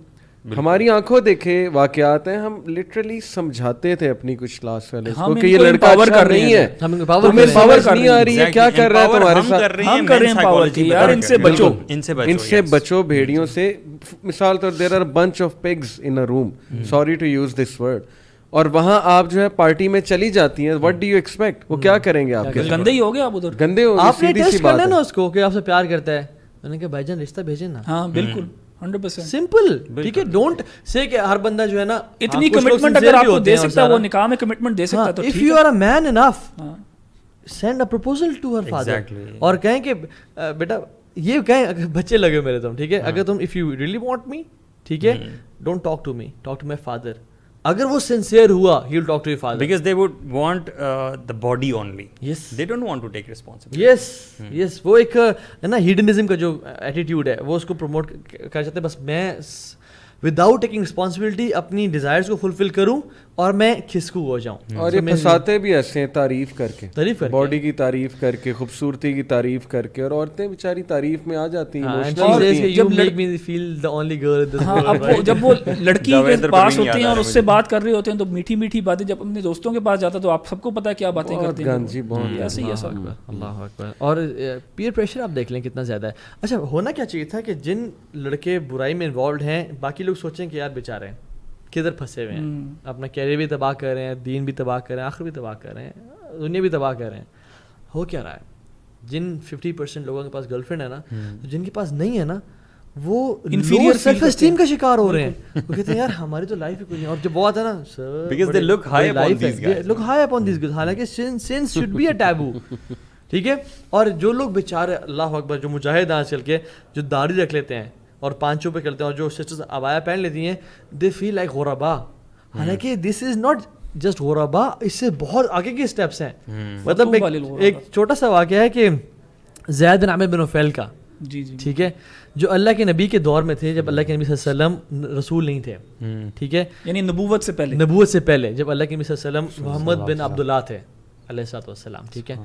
B: ہماری آنکھوں دیکھے واقعات ہیں. ہم لٹرلی سمجھاتے تھے اپنی کچھ کلاس والے کو کہ یہ لڑکا اچھا نہیں ہے, تمہیں پاور نہیں آ رہی ہے, کیا کر رہا ہے تمہارے ساتھ,
C: ہم کر رہے ہیں پاور کی. یار ان سے بچو,
A: ان سے
B: بچو بھیڑیوں سے. مثال طور there are bunch of pigs in a room, sorry to use this word, اور وہاں آپ جو ہے پارٹی میں چلی جاتی ہیں. وٹ ڈو یو ایکسپیکٹ, وہ کیا کریں گے آپ کے,
C: گندے ہی ہو گئے آپ ادھر,
B: گندے ہو گئے.
D: آپ نے ٹیسٹ کرنا نا اس کو کہ آپ سے پیار کرتا ہے, میں نے کہا بھائی جان رشتہ بھیجیں نا.
C: ہاں بالکل 100%
D: سمپل, ٹھیک ہے. ڈونٹ سے کہ ہر بندہ جو ہے نا
C: اتنی کمٹمنٹ اگر آپ کو دے سکتا ہے, وہ نکاح میں کمٹمنٹ دے سکتا ہے تو
D: if you are a man enough, send a proposal to her father, اور کہیں کہ بیٹا یہ کہیں بچے لگے میرے تم, ٹھیک ہے, اگر تم if you really want me, ٹھیک ہے, don't talk to me, talk to my father. اگر وہ سنسیئر ہوا, he will talk to your father
A: because they would want the body only.
D: Yes,
A: they don't want to take responsibility.
D: yes وہ ایک ہے نا ہیڈنزم کا جو ایٹیٹیوڈ ہے وہ اس کو پروموٹ کر چاہتے ہیں. بس میں وداؤٹ ٹیکنگ رسپانسبلٹی اپنی ڈیزائرس کو فلفل کروں اور میں کھسکو ہو جاؤں.
B: اور یہ پھنساتے بھی ایسے ہیں تعریف کر کے, باڈی کی تعریف کر کے, خوبصورتی کی تعریف کر کے, اور عورتیں بیچاری تعریف میں آ جاتی ہیں.
C: جب وہ لڑکی کے پاس ہوتے ہیں اور اس سے بات کر رہے ہوتے ہیں تو میٹھی میٹھی باتیں, جب اپنے دوستوں کے پاس جاتا تو آپ سب کو پتا ہے کیا باتیں کرتے ہیں. ایسے ہی ایسا.
D: اللہ اکبر. اور پیئر پریشر آپ دیکھ لیں کتنا زیادہ ہے. اچھا ہونا کیا چاہیے تھا کہ جن لڑکے برائی میں انوالوڈ ہیں, باقی لوگ سوچیں کہ یار بیچارے کدھر پھنسے ہوئے ہیں, اپنا کیریئر بھی تباہ کر رہے ہیں, دین بھی تباہ کر رہے ہیں, آخر بھی تباہ کر رہے ہیں, دنیا بھی تباہ کر رہے ہیں. ہو کیا رہا ہے, جن 50% لوگوں کے پاس گرل فرینڈ ہے نا, جن کے پاس نہیں ہے نا, وہ انفیریئر سیلف اسٹیم کا شکار ہو رہے ہیں. وہ کہتے ہیں یار ہماری تو لائف ہی کوئی نہیں. اور جو بات ہے نا
A: because they look high upon these guys,
D: look high upon these guys, حالانکہ sins should be a taboo. ٹھیک ہے. اور جو لوگ بیچارے اللہ اکبر جو مجاہد آج کل کے جو داڑھی رکھ لیتے ہیں اور پانچوں پہ کرتے ہیں, اور جو سسٹرز عبایا پہن لیتی ہیں, دے فیل لائک غربا. حالانکہ دس از ناٹ جسٹ غربا, اس سے بہت آگے کے اسٹیپس ہیں. مطلب ایک چھوٹا سا واقعہ ہے کہ زید بن عامر بن نفیل کا, ٹھیک ہے, جو اللہ کے نبی کے دور میں تھے, جب اللہ کے نبی صلی اللہ علیہ وسلم رسول نہیں تھے, ٹھیک ہے,
C: یعنی نبوت سے پہلے
D: جب اللہ کے نبی صلی اللہ علیہ وسلم محمد بن عبداللہ تھے علیہ الصلوۃ والسلام, ٹھیک ہے.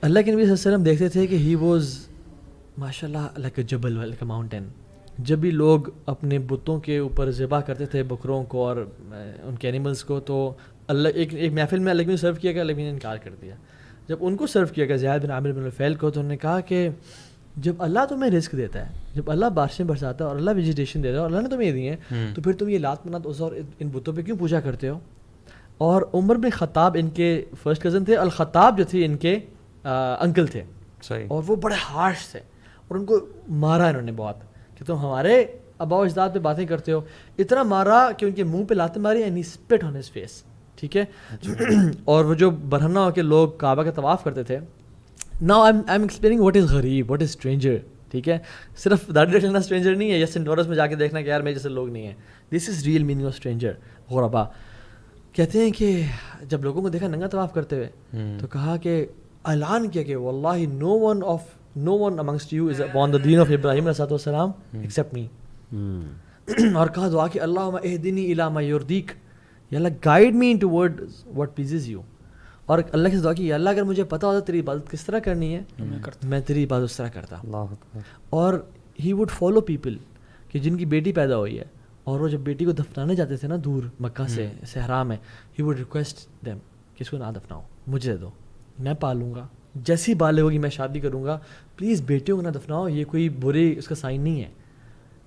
D: اللہ کے نبی صلی اللہ علیہ وسلم دیکھتے تھے کہ ہی واز ماشاء اللہ لائک اے جبل لائک اے ماؤنٹین. جب بھی لوگ اپنے بتوں کے اوپر ذبح کرتے تھے بکروں کو اور ان کے اینیملس کو, تو اللہ ایک محفل میں اللہ نے سرو کیا گیا, اللہ نے انکار کر دیا. جب ان کو سرو کیا گیا زیاد بن عامر بن نفیل کو, تو انہوں نے کہا کہ جب اللہ تمہیں رزق دیتا ہے, جب اللہ بارشیں برساتا ہے اور اللہ ویجیٹیشن دیتا ہے اور اللہ نے تمہیں دیے ہیں, تو پھر تم یہ لات منات عزا اور ان بتوں پہ کیوں پوجا کرتے ہو؟ اور عمر بن خطاب ان کے فرسٹ کزن تھے, الخطاب جو تھے ان کے انکل تھے, اور وہ بڑے ہارش تھے اور ان کو مارا انہوں نے بہت کہ تم ہمارے آباء و اجداد پہ باتیں کرتے ہو. اتنا مارا کہ ان کے منہ پہ لاتیں ماری and he spit on his face. ٹھیک ہے, اور وہ جو برہنہ ہو کے لوگ کعبہ کا طواف کرتے تھے. Now I am explaining what is غریب, واٹ از اسٹرینجر. ٹھیک ہے, صرف داڑھی رکھ لینا اسٹرینجر نہیں ہے, یا سینٹ لارنس میں جا کے دیکھنا کہ یار میرے جیسے لوگ نہیں ہیں. This is real meaning of stranger. غربا کہتے ہیں کہ جب لوگوں کو دیکھا ننگا طواف کرتے ہوئے, تو کہا کہ اعلان کیا کہ واللہ no one amongst you is upon the deen of Ibrahim علیہ السلام except me. اور کہا دعا کہ اللہم اہدنی الی ما یرضیک, یا Allah guide me toward what pleases you. اور اللہ سے دعا کی یا اللہ اگر مجھے پتا ہوتا تیری عبادت کس طرح کرنی ہے میں تیری عبادت اس طرح کرتا. اور he would follow people کہ جن کی بیٹی پیدا ہوئی ہے, اور وہ جب بیٹی کو دفنانے جاتے تھے نا دور مکہ سے صحرا میں, he would request them کہ اس کو نہ دفناؤ, مجھے دے دو, میں پالوں گا, جیسی بالغ ہوگی میں شادی کروں گا, پلیز بیٹیوں کو نہ دفناؤ, یہ کوئی بری اس کا سائن نہیں ہے.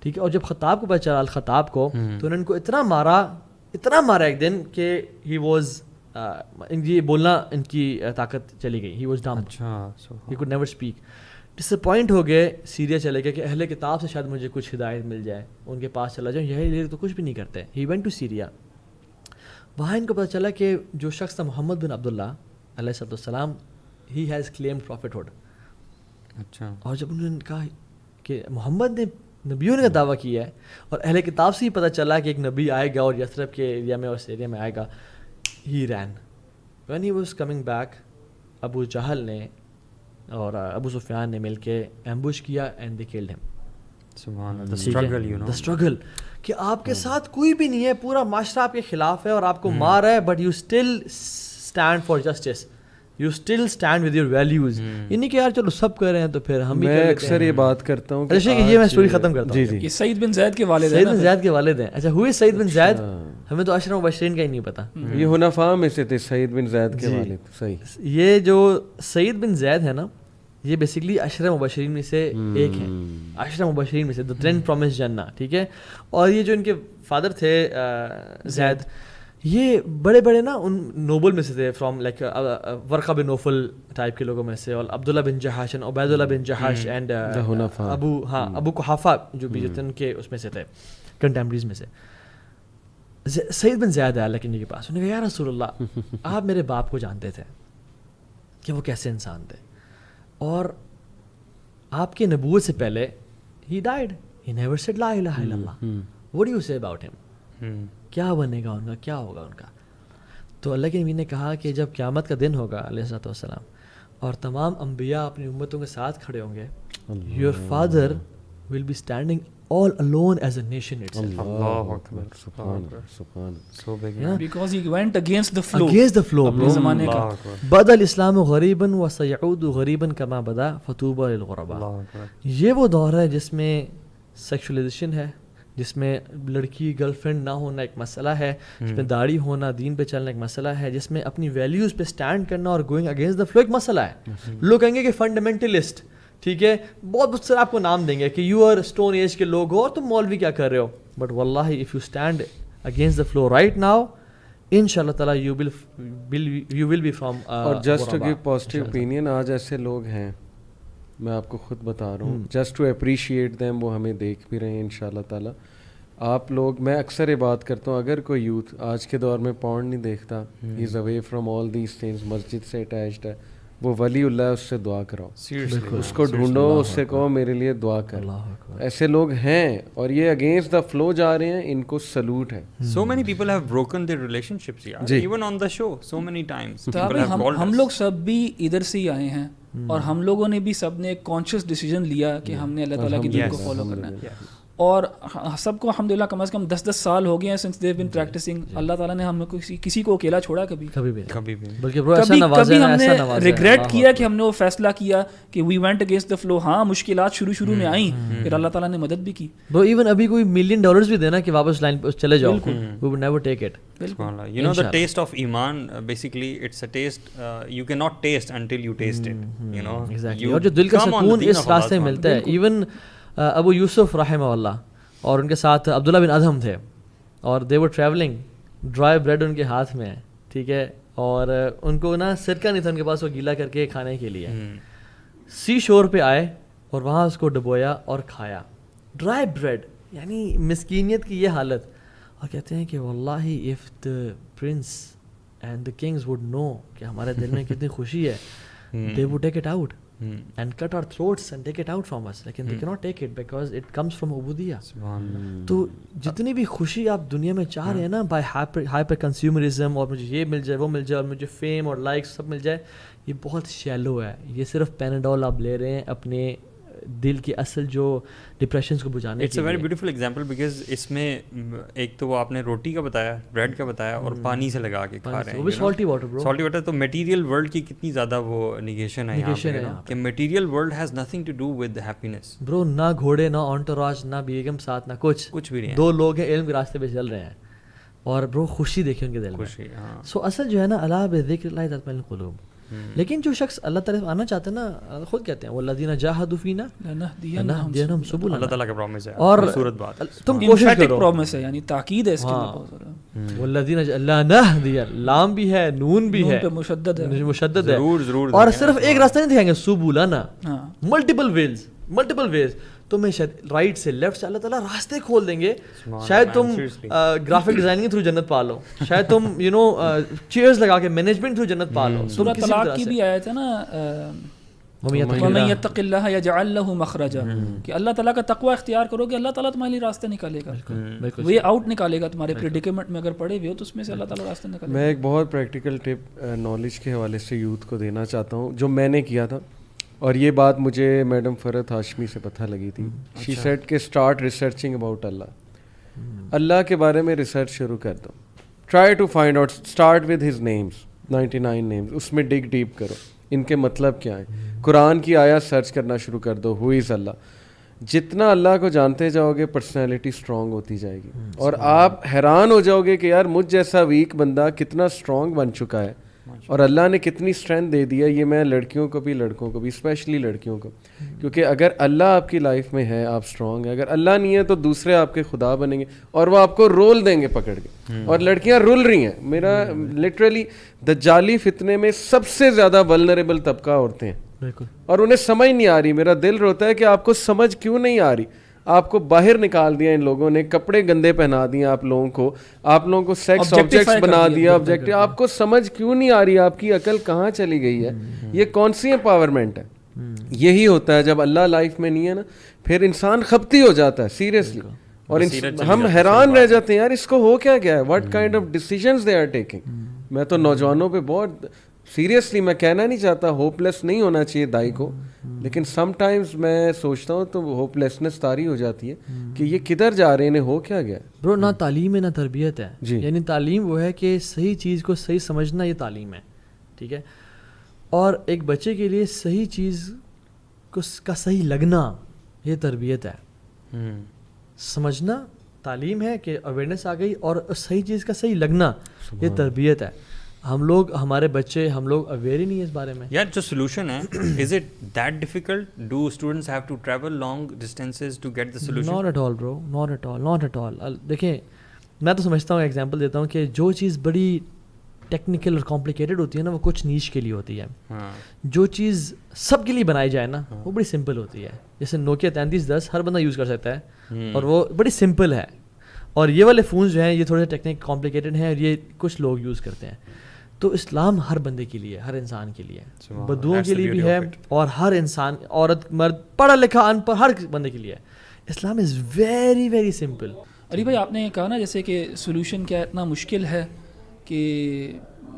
D: ٹھیک ہے, اور جب خطاب کو پتہ چلا الخطاب کو, تو انہوں نے ان کو اتنا مارا ایک دن کہ ہی واز یہ بولنا ان کی طاقت چلی گئی. He was dumb, he could never speak. Disappoint ہو گئے, سیریا چلے گئے کہ اہل کتاب سے شاید مجھے کچھ ہدایت مل جائے, ان کے پاس چلا جاؤں. یہی لوگ تو کچھ بھی نہیں کرتے. He went to Syria. وہاں ان کو پتہ چلا کہ جو شخص تھا محمد بن عبداللہ علیہ السلام, he has claimed prophethood.
A: اچھا,
D: اور جب انہوں نے کہا کہ محمد نے نبیوں نے دعویٰ کیا ہے, اور اہل کتاب سے ہی پتہ چلا کہ ایک نبی آئے گا اور یثرب کے ایریا میں اور اس ایریا میں آئے گا, he ran. When he was coming back, Abu Jahl نے اور ابو سفیان نے مل کے ایمبوش کیا اینڈ دے کلڈ ہم.
A: سبحان اللہ, the
D: struggle کہ آپ کے ساتھ کوئی بھی نہیں ہے, پورا معاشرہ آپ کے خلاف ہے اور آپ کو مار رہا ہے, but you still stand for justice, you still stand with your values. یہ نہیں کہ یار چلو سب کر رہے ہیں تو پھر ہم بھی.
B: میں اکثر یہ بات کرتا ہوں کہ
D: یہ میں اسٹوری ختم کرتا ہوں.
C: یہ سعید بن زید کے والد ہیں.
D: سعید بن زید کے والد ہیں. اچھا, ہوئے سعید بن زید, ہمیں تو عشرہ مبشرین کا ہی نہیں پتا.
B: یہ حنفاء میں سے تھے سعید بن زید کے والد. صحیح,
D: یہ جو سعید بن زید ہے نا, یہ بیسکلی عشرہ مبشرین میں سے ایک ہے. عشرہ مبشرین میں سے the 10 promised جنہ. ٹھیک ہے, اور یہ جو ان کے فادر تھے زید, یہ بڑے بڑے نا ان نوبل میں سے تھے, from like Waraqah bin Nawfal type کے لوگوں میں سے, اور عبداللہ بن جہاش, عبید اللہ بن جہاش, اینڈ ابو قحافہ جو بھی ان کے اس میں سے تھے, کنٹمپریز میں سے. سعید بن زیاد آیا لیکن کے پاس, انہوں نے کہا یا رسول اللہ, آپ میرے باپ کو جانتے تھے کہ وہ کیسے انسان تھے, اور آپ کے نبوت سے پہلے he died, he never said لا الہ الا اللہ. what do you say about him? کیا بنے گا ان کا, کیا ہوگا ان کا؟ تو اللہ کے نبی نے کہا کہ جب قیامت کا دن ہوگا علیہ الصلوۃ والسلام, اور تمام انبیاء اپنی امتوں کے ساتھ کھڑے ہوں گے, your father will be standing all alone as a nation itself.
A: اللہ اکبر, سبحان اللہ, so big,
C: because he went against the flow.
D: against the flow,
C: اپنے زمانے کا.
D: بدا الاسلام غریبا وسيعود غریبا كما بدا فطوبى للغرباء. یہ وہ دور ہے جس میں سیکشولائزیشن ہے, جس میں لڑکی گرل فرینڈ نہ ہونا ایک مسئلہ ہے, جس میں داڑھی ہونا, دین پہ چلنا ایک مسئلہ ہے, جس میں اپنی ویلیوز پہ اسٹینڈ کرنا اور گوئنگ اگینسٹ دا فلو ایک مسئلہ ہے. لوگ کہیں گے کہ فنڈامنٹلسٹ, ٹھیک ہے, بہت سارے آپ کو نام دیں گے کہ یو آر اسٹون ایج کے لوگ ہو اور تم مولوی کیا کر رہے ہو, بٹ واللہ if you stand against the flow right now, ان شاء اللہ تعالیٰ یو ول بی فرام.
B: اور just to give positive opinion, آج ایسے لوگ ہیں, میں آپ کو خود بتا رہا ہوں, جسٹ ٹو اپریشیٹ دیم, وہ ہمیں دیکھ بھی رہے ہیں ان شاء اللہ تعالیٰ. آپ لوگ, میں اکثر یہ بات کرتا ہوں, اگر کوئی یوتھ آج کے دور میں پورن نہیں دیکھتا, he is away from all these things, مسجد سے اٹیچڈ ہے, وہ ولی اللہ ہے, اس سے دعا کراؤ, اس کو ڈھونڈو, اس سے کہو میرے لیے دعا کر. ایسے لوگ ہیں, اور یہ اگینسٹ دا فلو جا رہے ہیں, ان کو سلوٹ ہے.
A: So many people have broken their relationships, even on the show, so many times.
C: ہم لوگ سب بھی ادھر سے ہی آئے ہیں, اور ہم لوگوں نے بھی سب نے ایک کانشیس ڈیسیجن لیا کہ ہم نے اللہ تعالیٰ کی دین کو فالو کرنا ہے. اور سب کو الحمدللہ کم از کم 10 سال ہو گئے ہیں سنس دے بین پریکٹسنگ. اللہ تعالیٰ نے ہم کو کسی کو اکیلا چھوڑا کبھی
D: کبھی بلکہ کبھی
C: ہم نے ریگریٹ کیا کہ ہم نے وہ فیصلہ کیا کہ we went against the flow. ہاں مشکلات شروع میں آئیں, پھر اللہ تعالیٰ نے مدد بھی کی.
D: برو ایون ابھی کوئی $1 ملین بھی دینا کہ واپس لائن پہ چلے جاؤ, we would never take it.
A: You know the taste of Iman, basically it's a taste you cannot taste until you taste it, you know.
D: Exactly. اور جو دل کا سکون اس راستے میں ملتا ہے. ایون ابو یوسف رحمہ اللہ اور ان کے ساتھ عبداللہ بن ادہم تھے, اور دے ور ٹریولنگ, ڈرائی بریڈ ان کے ہاتھ میں ہے, ٹھیک ہے, اور ان کو نا سرکہ نہیں تھا ان کے پاس وہ گیلا کر کے کھانے کے لیے. سی شور پہ آئے اور وہاں اس کو ڈبویا اور کھایا, ڈرائی بریڈ, یعنی مسکینیت کی یہ حالت. اور کہتے ہیں کہ واللہ if the prince and the kings would know کہ ہمارے دل میں کتنی خوشی ہے, they would take it out and cut our throats and take it out from us, لیکن they cannot take it because it comes from عبودیہ. تو جتنی بھی خوشی آپ دنیا میں چاہ رہے ہیں نا بائی ہائپر کنزیومرزم, اور مجھے یہ مل جائے وہ مل جائے اور مجھے فیم اور لائکس سب مل جائے, یہ بہت شیلو ہے. یہ صرف پیناڈول آپ لے رہے ہیں اپنے دل کی اصل جو ڈپریشنس کو بجانے کے لیے.
A: It's a very beautiful example because اس میں ایک تو وہ آپ نے روٹی کا بتایا, بریڈ کا بتایا, اور پانی سے لگا کے کھا رہے ہیں,
D: وہ بھی salty water bro,
A: salty water. تو میٹیریل ورلڈ کی کتنی زیادہ وہ نیگیشن ہے یہاں پہ کہ material world has nothing to do with happiness.
D: Bro نہ گھوڑے, نہ انٹوراج, نہ بیگم ساتھ, نہ کچھ بھی نہیں. 2 لوگ ہیں علم کے راستے پہ چل رہے ہیں, اور برو خوشی دیکھیں ان کے دل میں. سو اصل جو ہے نا الا بذکر اللہ تطمئن القلوب. لیکن جو شخص اللہ تعالیٰ آنا چاہتے ہیں نا, خود کہتے ہیں والذین جاہدوا فینا لنہدینہم سبلنا,
A: اللہ تعالیٰ کا پرومس ہے,
D: اور
A: خوبصورت بات,
D: تم کوشش کرو,
C: پرومس ہے یعنی تاکید ہے اس کے لیے.
D: والذین لنہدی, لام بھی ہے, نون بھی ہے,
C: مشدد ہے,
A: ضرور.
D: اور صرف ایک راستہ نہیں دکھائیں گے, سبلنا, ملٹیپل ویز. تمہیں شاید رائٹ سے لیفٹ سے اللہ تعالیٰ راستے کھول دیں گے. شاید تم گرافک ڈیزائننگ کے تھرو جنت پا لو, شاید تم چیئرز لگا کے مینجمنٹ تھرو جنت پا لو.
C: سورۃ طلاق کی بھی آیت ہے نا, وَمَن يَتَّقِ اللَّهَ يَجْعَل لَّهُ مَخْرَجًا, کہ اللہ تعالیٰ کا تقوی اختیار کرو کہ اللہ تعالیٰ تمہارے لیے راستے نکالے گا, وے آؤٹ نکالے گا تمہارے پریڈیکمنٹ میں اگر پڑے ہوئے ہو تو اس میں سے اللہ تعالیٰ راستے نکالے گا.
B: میں ایک بہت پریکٹیکل ٹپ نالج کے حوالے سے یوتھ کو دینا چاہتا ہوں جو میں نے کیا تھا, اور یہ بات مجھے میڈم فرحت ہاشمی سے پتہ لگی تھی. شی سیڈ کہ اسٹارٹ ریسرچنگ اباؤٹ اللہ, اللہ کے بارے میں ریسرچ شروع کر دو. Try to find out, start with his names, 99 names, اس میں ڈگ ڈیپ کرو, ان کے مطلب کیا ہیں. قرآن کی آیات سرچ کرنا شروع کر دو, ہو از اللہ. جتنا اللہ کو جانتے جاؤ گے پرسنالٹی اسٹرانگ ہوتی جائے گی, اور آپ حیران ہو جاؤ گے کہ یار مجھ جیسا ویک بندہ کتنا اسٹرانگ بن چکا ہے, اور اللہ نے کتنی اسٹرینتھ دے دیا. یہ میں لڑکیوں کو بھی لڑکوں کو بھی, اسپیشلی لڑکیوں کو, کیونکہ اگر اللہ آپ کی لائف میں ہے آپ اسٹرانگ ہیں, اگر اللہ نہیں ہے تو دوسرے آپ کے خدا بنیں گے اور وہ آپ کو رول دیں گے پکڑ کے. اور لڑکیاں رول رہی ہیں. میرا لٹرلی دجالی فتنے میں سب سے زیادہ ولنریبل طبقہ عورتیں ہیں, اور انہیں سمجھ نہیں آ رہی. میرا دل روتا ہے کہ آپ کو سمجھ کیوں نہیں آ رہی. آپ کو باہر نکال دیا ان لوگوں نے, کپڑے گندے پہنا دیے آپ لوگوں کو سیکس آبجیکٹس بنا دیا, آبجیکٹ. آپ کو سمجھ کیوں نہیں آ رہی, آپ کی عقل کہاں چلی گئی ہے, یہ کون سی امپاورمنٹ ہے. یہی ہوتا ہے جب اللہ لائف میں نہیں ہے نا, پھر انسان خپتی ہو جاتا ہے سیریسلی, اور ہم حیران رہ جاتے ہیں یار اس کو ہو کیا گیا ہے, what kind of decisions they are taking. میں تو نوجوانوں پہ بہت سیریسلی, میں کہنا نہیں چاہتا ہوپ لیس نہیں ہونا چاہیے دائی کو, لیکن سم ٹائمز میں سوچتا ہوں تو ہوپ لیسنس طاری ہو جاتی ہے کہ یہ کدھر جا رہے ہیں, انہیں ہو کیا گیا.
D: برو نہ تعلیم ہے نہ تربیت ہے. یعنی تعلیم وہ ہے کہ صحیح چیز کو صحیح سمجھنا, یہ تعلیم ہے, ٹھیک ہے. اور ایک بچے کے لیے صحیح چیز کا صحیح لگنا یہ تربیت ہے. سمجھنا تعلیم ہے کہ اویئرنیس آ گئی, اور صحیح چیز کا صحیح لگنا یہ تربیت ہے. ہم لوگ, ہمارے بچے, ہم لوگ اویئر ہی نہیں ہے اس بارے میں.
A: یار جو سولوشن ہے, is it that difficult, do students have to travel long distances to get the solution?
D: Not at all bro, not at آل. دیکھیں میں تو سمجھتا ہوں, ایگزامپل دیتا ہوں کہ جو چیز بڑی ٹیکنیکل اور کمپلیکیٹڈ ہوتی ہے نا وہ کچھ نیش کے لیے ہوتی ہے. جو چیز سب کے لیے بنائی جائے نا وہ بڑی سمپل ہوتی ہے. جیسے نوکیا 3310 ہر بندہ یوز کر سکتا ہے, اور وہ بڑی سمپل ہے. اور یہ والے فونز جو ہیں یہ تھوڑے سے ٹیکنیک کمپلیکیٹڈ ہیں, اور یہ کچھ لوگ یوز کرتے ہیں. تو اسلام ہر بندے کے لیے, ہر انسان کے لیے, بدوؤں کے لیے بھی ہے, اور ہر انسان, عورت مرد, پڑھا لکھا ان پڑھ, ہر بندے کے لیے. اسلام از ویری ویری سمپل.
C: علی بھائی آپ نے کہا نا جیسے کہ سولوشن کیا اتنا مشکل ہے کہ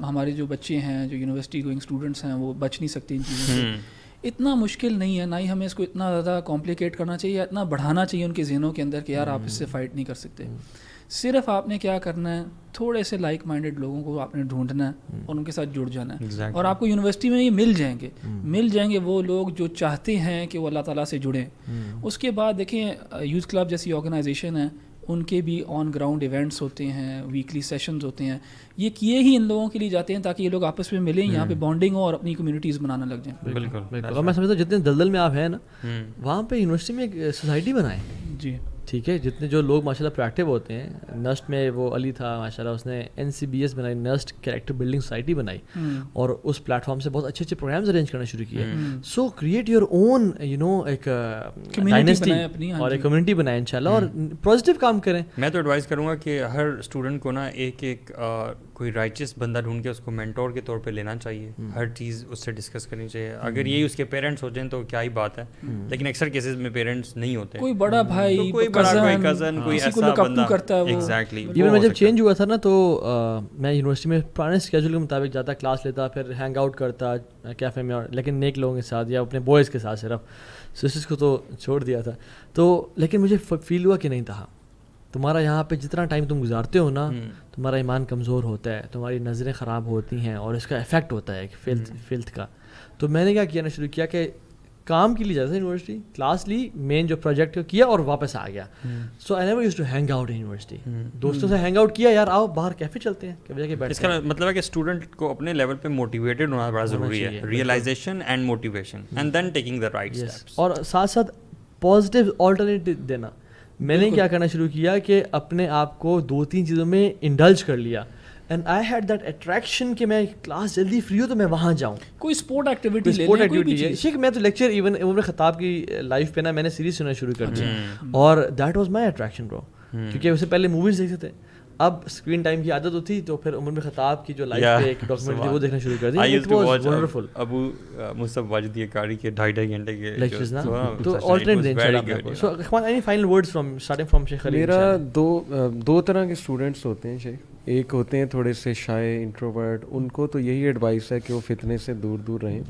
C: ہمارے جو بچے ہیں جو یونیورسٹی گوئنگ اسٹوڈنٹس ہیں وہ بچ نہیں سکتے ان چیزوں سے. اتنا مشکل نہیں ہے, نہ ہی ہمیں اس کو اتنا زیادہ کمپلیکیٹ کرنا چاہیے یا اتنا بڑھانا چاہیے ان کے ذہنوں کے اندر کہ یار آپ اس سے فائٹ نہیں کر سکتے. صرف آپ نے کیا کرنا ہے, تھوڑے سے لائک مائنڈیڈ لوگوں کو آپ نے ڈھونڈنا ہے اور ان کے ساتھ جڑ جانا ہے, اور آپ کو یونیورسٹی میں یہ مل جائیں گے وہ لوگ جو چاہتے ہیں کہ وہ اللہ تعالیٰ سے جڑیں. اس کے بعد دیکھیں یوتھ کلب جیسی آرگنائزیشن ہے, ان کے بھی آن گراؤنڈ ایونٹس ہوتے ہیں, ویکلی سیشنز ہوتے ہیں, یہ کیے ہی ان لوگوں کے لیے جاتے ہیں تاکہ یہ لوگ آپس میں ملیں, یہاں پہ بانڈنگ ہو اور اپنی کمیونٹیز بنانا لگ جائیں.
A: بالکل.
D: اور میں سمجھتا ہوں جتنے دلدل میں آپ ہیں نا, وہاں پہ یونیورسٹی میں ایک سوسائٹی بنائیں.
C: جی
D: ٹھیک ہے, جتنے جو لوگ ماشاء اللہ پریکٹیو ہوتے ہیں, نسٹ میں وہ علی تھا ماشاء اللہ, اس نے NCBS بنائی, نسٹ کریکٹر بلڈنگ سوسائٹی بنائی, اور اس پلیٹ فارم سے بہت اچھے اچھے پروگرامز ارینج کرنا شروع کیے. سو کریٹ یور اون ایک ڈائنیسٹی اور ایک کمیونٹی بنائیں انشاءاللہ, اور پازیٹیو کام کریں.
A: میں تو ایڈوائز کروں گا کہ ہر اسٹوڈنٹ کو نا ایک کوئی رائچس بندہ ڈھونڈ کے اس کو مینٹور کے طور پہ لینا چاہیے, ہر چیز اس سے ڈسکس کرنی چاہیے. اگر یہی اس کے پیرنٹس ہو جائیں تو کیا ہی بات ہے, لیکن اکثر کیسز میں پیرنٹس نہیں ہوتے,
C: کوئی بڑا بھائی,
A: کوئی کزن, کوئی ایسا بندہ کرتا ہے. ایگزیکٹلی.
D: ایون میں جب چینج ہوا تھا نا, تو میں یونیورسٹی میں پرانے اسکیجول کے مطابق جاتا, کلاس لیتا, پھر ہینگ آؤٹ کرتا کیفے میں, لیکن نیک لوگوں کے ساتھ یا اپنے بوائز کے ساتھ, صرف سسٹرس کو تو چھوڑ دیا تھا. تو لیکن مجھے فیل ہوا کہ نہیں تھا, تمہارا یہاں پہ جتنا ٹائم تم گزارتے ہو نا, تمہارا ایمان کمزور ہوتا ہے, تمہاری نظریں خراب ہوتی ہیں, اور اس کا افیکٹ ہوتا ہے فلتھ کا. تو میں نے کیا کیا نا, شروع کیا کہ کام کے لیے جاتا تھا یونیورسٹی, کلاس لی, مین جو پروجیکٹ کیا اور واپس آ گیا. So I never used to hang out in university. دوستوں سے ہینگ آؤٹ کیا, یار آؤ باہر کیفے چلتے ہیں, کیفے کے بیٹھتے ہیں.
A: اس کا مطلب ہے کہ اسٹوڈنٹ کو اپنے لیول پہ موٹیویٹڈ ہونا بڑا ضروری ہے, realisation and motivation, and then taking the right steps,
D: اور ساتھ ساتھ پازیٹیو آلٹرنیٹیو دینا. میں نے کیا کرنا شروع کیا کہ اپنے آپ کو 2-3 چیزوں میں انڈلج کر لیا, and I had that attraction کہ میں کلاس جلدی فری ہو تو میں وہاں جاؤں,
C: کوئی اسپورٹ ایکٹیویٹی
D: ہے. شیخ میں تو لیکچر ایون عمر خطاب کی لائف پہ نا میں نے سیریز سننا شروع کر دیا, اور دیٹ واز مائی اٹریکشن برو, کیونکہ اس سے پہلے موویز دیکھتے تھے, اب اسکرین ٹائم کی عادت ہوتی, تو پھر عمر خطاب کی جو لائف پہ ایک ڈاکومنٹری تھی وہ دیکھنا شروع کر دی. It was wonderful.
A: ابو مصطفیٰ واجدی قاری کے 2.5 گھنٹے کے
D: لیکچرز نا, تو آلٹرنیٹ دیں انشاءاللہ. سو اخوان, any final words from starting from شیخ علی.
B: میرا دو طرح کے اسٹوڈنٹس ہوتے ہیں شیخ. ایک ہوتے ہیں تھوڑے سے شائع انٹروورٹ, ان کو تو یہی ایڈوائس ہے کہ وہ فتنے سے دور رہیں.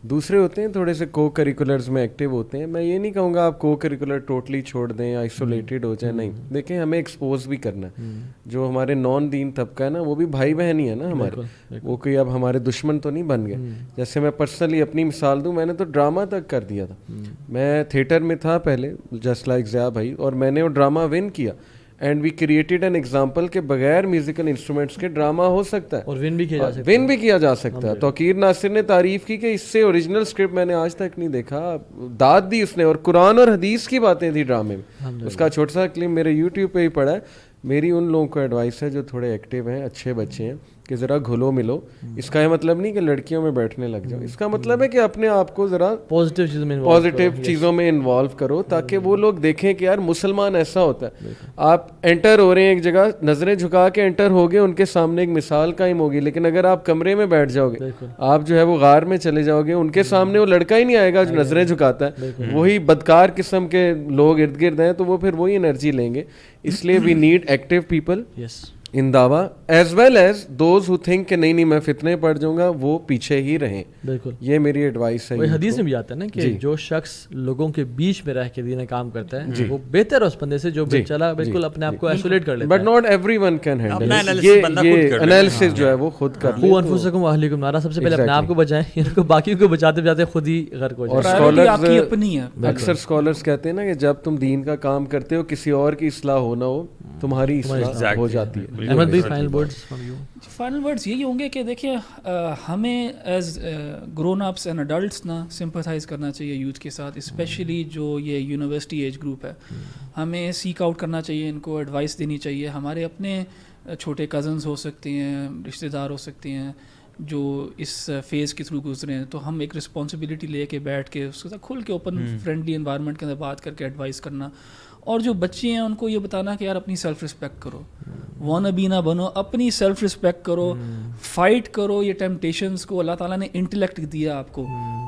B: دوسرے ہوتے ہیں تھوڑے سے کو کریکولرز میں ایکٹیو ہوتے ہیں. میں یہ نہیں کہوں گا آپ کو کریکولر ٹوٹلی چھوڑ دیں یا آئسولیٹڈ ہو جائیں, نہیں. دیکھیں ہمیں ایکسپوز بھی کرنا ہے. جو ہمارے نان دین طبقہ ہے نا, وہ بھی بھائی بہن ہی ہے نا ہمارے, وہ کوئی اب ہمارے دشمن تو نہیں بن گئے. جیسے میں پرسنلی اپنی مثال دوں, میں نے تو ڈرامہ تک کر دیا تھا. میں تھیٹر میں تھا پہلے جسٹ لائک ضیاء بھائی, اور میں نے وہ ڈرامہ ون کیا, and we created an example کہ بغیر میوزیکل انسٹرومنٹس کے ڈرامہ ہو سکتا ہے,
D: اور ون بھی کیا جا سکتا
B: ہے. توقیر ناصر نے تعریف کی کہ اس سے اوریجنل اسکرپٹ میں نے آج تک نہیں دیکھا, داد دی اس نے, اور قرآن اور حدیث کی باتیں تھی ڈرامے میں. اس کا چھوٹا سا کلپ میرے یوٹیوب پہ ہی پڑا ہے. میری ان لوگوں کو ایڈوائس ہے جو تھوڑے ایکٹیو ہیں, اچھے بچے ہیں, کہ ذرا گھلو ملو. اس کا یہ مطلب نہیں کہ لڑکیوں میں بیٹھنے لگ جاؤ, اس کا مطلب ہے کہ اپنے آپ کو ذرا پازیٹیو چیزوں میں انوالو کرو, تاکہ وہ لوگ دیکھیں کہ یار مسلمان ایسا ہوتا ہے. آپ انٹر ہو رہے ہیں ایک جگہ, نظریں جھکا کے انٹر ہو گئے, ان کے سامنے ایک مثال قائم ہوگی, لیکن اگر آپ کمرے میں بیٹھ جاؤ گے, آپ جو ہے وہ غار میں چلے جاؤ گے, ان کے سامنے وہ لڑکا ہی نہیں آئے گا جو نظریں جھکاتا ہے, وہی بدکار قسم کے لوگ ارد گرد ہیں, تو وہ پھر وہی انرجی لیں گے. اس لیے we need active people in دعویٰ, as well as those who think کہ نہیں میں فتنے پڑ جاؤں گا, وہ پیچھے ہی رہیں. بالکل, یہ میری ایڈوائس ہے.
D: حدیث میں بھی آتا ہے نا کہ جو شخص لوگوں کے بیچ میں رہ کے دین کام کرتا ہے وہ بہتر ہے اس بندے سے جو چلا بالکل اپنے آپ کو آئسولیٹ کر لیتا ہے.
B: But not every one can handle, یہ انالیسس جو ہے وہ خود کر لے.
D: انفسکم واہلیکم نارا, سب سے پہلے اپنے آپ کو بچائیں, ان کو باقی کو بچاتے بچاتے خود ہی غرق ہو جائیں.
B: اور اکثر اسکالرس کہتے ہیں نا کہ جب تم دین کا کام کرتے ہو کسی اور کی اصلاح ہو نہ ہو, تمہاری اصلاح ہو جاتی ہے.
D: احمد بھائی final words from you.
C: Final words یہی ہوں گے کہ دیکھیں ہمیں as grown ups and adults نا سمپتھائز کرنا چاہیے یوتھ کے ساتھ, اسپیشلی جو یہ یونیورسٹی ایج گروپ ہے. ہمیں سیک آؤٹ کرنا چاہیے, ان کو ایڈوائس دینی چاہیے. ہمارے اپنے چھوٹے کزنز ہو سکتے ہیں, رشتہ دار ہو سکتے ہیں جو اس فیز کے تھرو گزرے ہیں, تو ہم ایک رسپانسبلٹی لے کے بیٹھ کے اس کے ساتھ کھل کے اوپن فرینڈلی انوائرمنٹ کے اندر بات کر کے ایڈوائس کرنا. اور جو بچے ہیں ان کو یہ بتانا کہ یار اپنی سیلف رسپیکٹ کرو, وانبی نہ بنو, اپنی سیلف رسپیکٹ کرو, فائٹ کرو یہ ٹیمپٹیشنز کو. اللہ تعالیٰ نے انٹلیکٹ دیا آپ کو,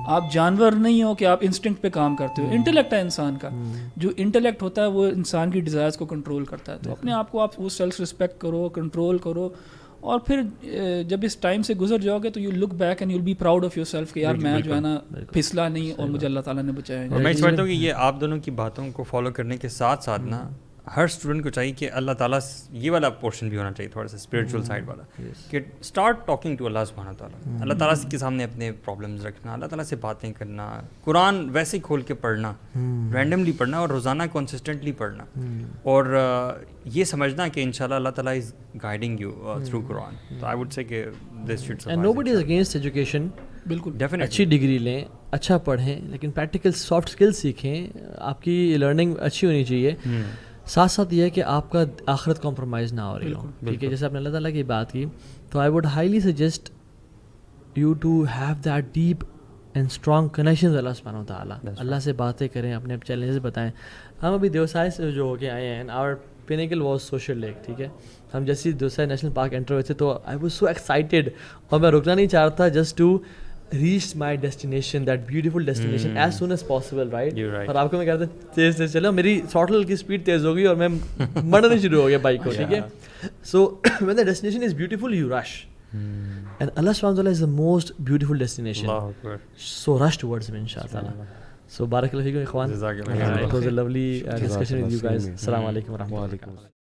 C: آپ جانور نہیں ہو کہ آپ انسٹنکٹ پہ کام کرتے ہو. انٹلیکٹ ہے انسان کا, جو انٹلیکٹ ہوتا ہے وہ انسان کی ڈیزائرز کو کنٹرول کرتا ہے. تو اپنے آپ کو آپ وہ سیلف رسپیکٹ کرو, کنٹرول کرو, اور پھر جب اس ٹائم سے گزر جاؤ گے تو you look back and you will be proud of yourself کہ یار میں جو ہے نا پھسلا نہیں اور مجھے اللہ تعالیٰ نے بچایا.
A: اور میں سمجھتا ہوں کہ یہ آپ دونوں کی باتوں کو فالو کرنے کے ساتھ ساتھ نا ہر اسٹوڈنٹ کو چاہیے کہ اللہ تعالیٰ یہ والا پورشن بھی ہونا چاہیے تھوڑا سا اسپریچول سائڈ والا, کہ اسٹارٹ ٹاکنگ ٹو اللہ سبحانہ تعالیٰ, اللہ تعالیٰ کے سامنے اپنے پرابلمز رکھنا, اللہ تعالیٰ سے باتیں کرنا, قرآن ویسے ہی کھول کے پڑھنا, رینڈملی پڑھنا اور روزانہ کنسسٹنٹلی پڑھنا, اور یہ سمجھنا کہ انشاءاللہ اللہ تعالیٰ از گائیڈنگ یو تھرو قرآن. تو آئی وڈ سے کہ this should
D: and nobody is against education.
C: بالکل
D: اچھی ڈگری لیں, اچھا پڑھیں, لیکن پریکٹیکل سافٹ اسکل سیکھیں. آپ کی لرننگ اچھی ہونی چاہیے, ساتھ ساتھ یہ ہے کہ آپ کا آخرت کمپرومائز نہ ہو رہی ہو. ٹھیک ہے, جیسے آپ نے اللہ تعالیٰ کی بات کی, تو I would highly suggest you to have that deep and strong connections اللہ سبحانہ و تعالیٰ. اللہ سے باتیں کریں, اپنے چیلنجز بتائیں. ہم ابھی دیوسائے سے جو ہو کے آئے ہیں, آور پینیکل واز سوشل لیک. ٹھیک ہے, ہم جیسے دیوسائے نیشنل پارک انٹر ہوئے تھے تو آئی واز سو ایکسائٹیڈ, اور میں رکنا نہیں چاہ رہا تھا just to reach my destination, that beautiful destination as soon as possible, right? اور آپ کو میں کہتا ہوں تیز تیز چلو, میری throttle کی اسپیڈ تیز ہو گئی اور میں مرنا شروع ہو گیا بائک کو. ٹھیک ہے, so when the destination is beautiful you rush, and Allah subhanahu wa ta'ala is the most beautiful destination, so rush towards him inshallah. So barakallahu feekum ikhwan, it was a lovely discussion with you guys. Assalamu alaikum wa rahmatullahi.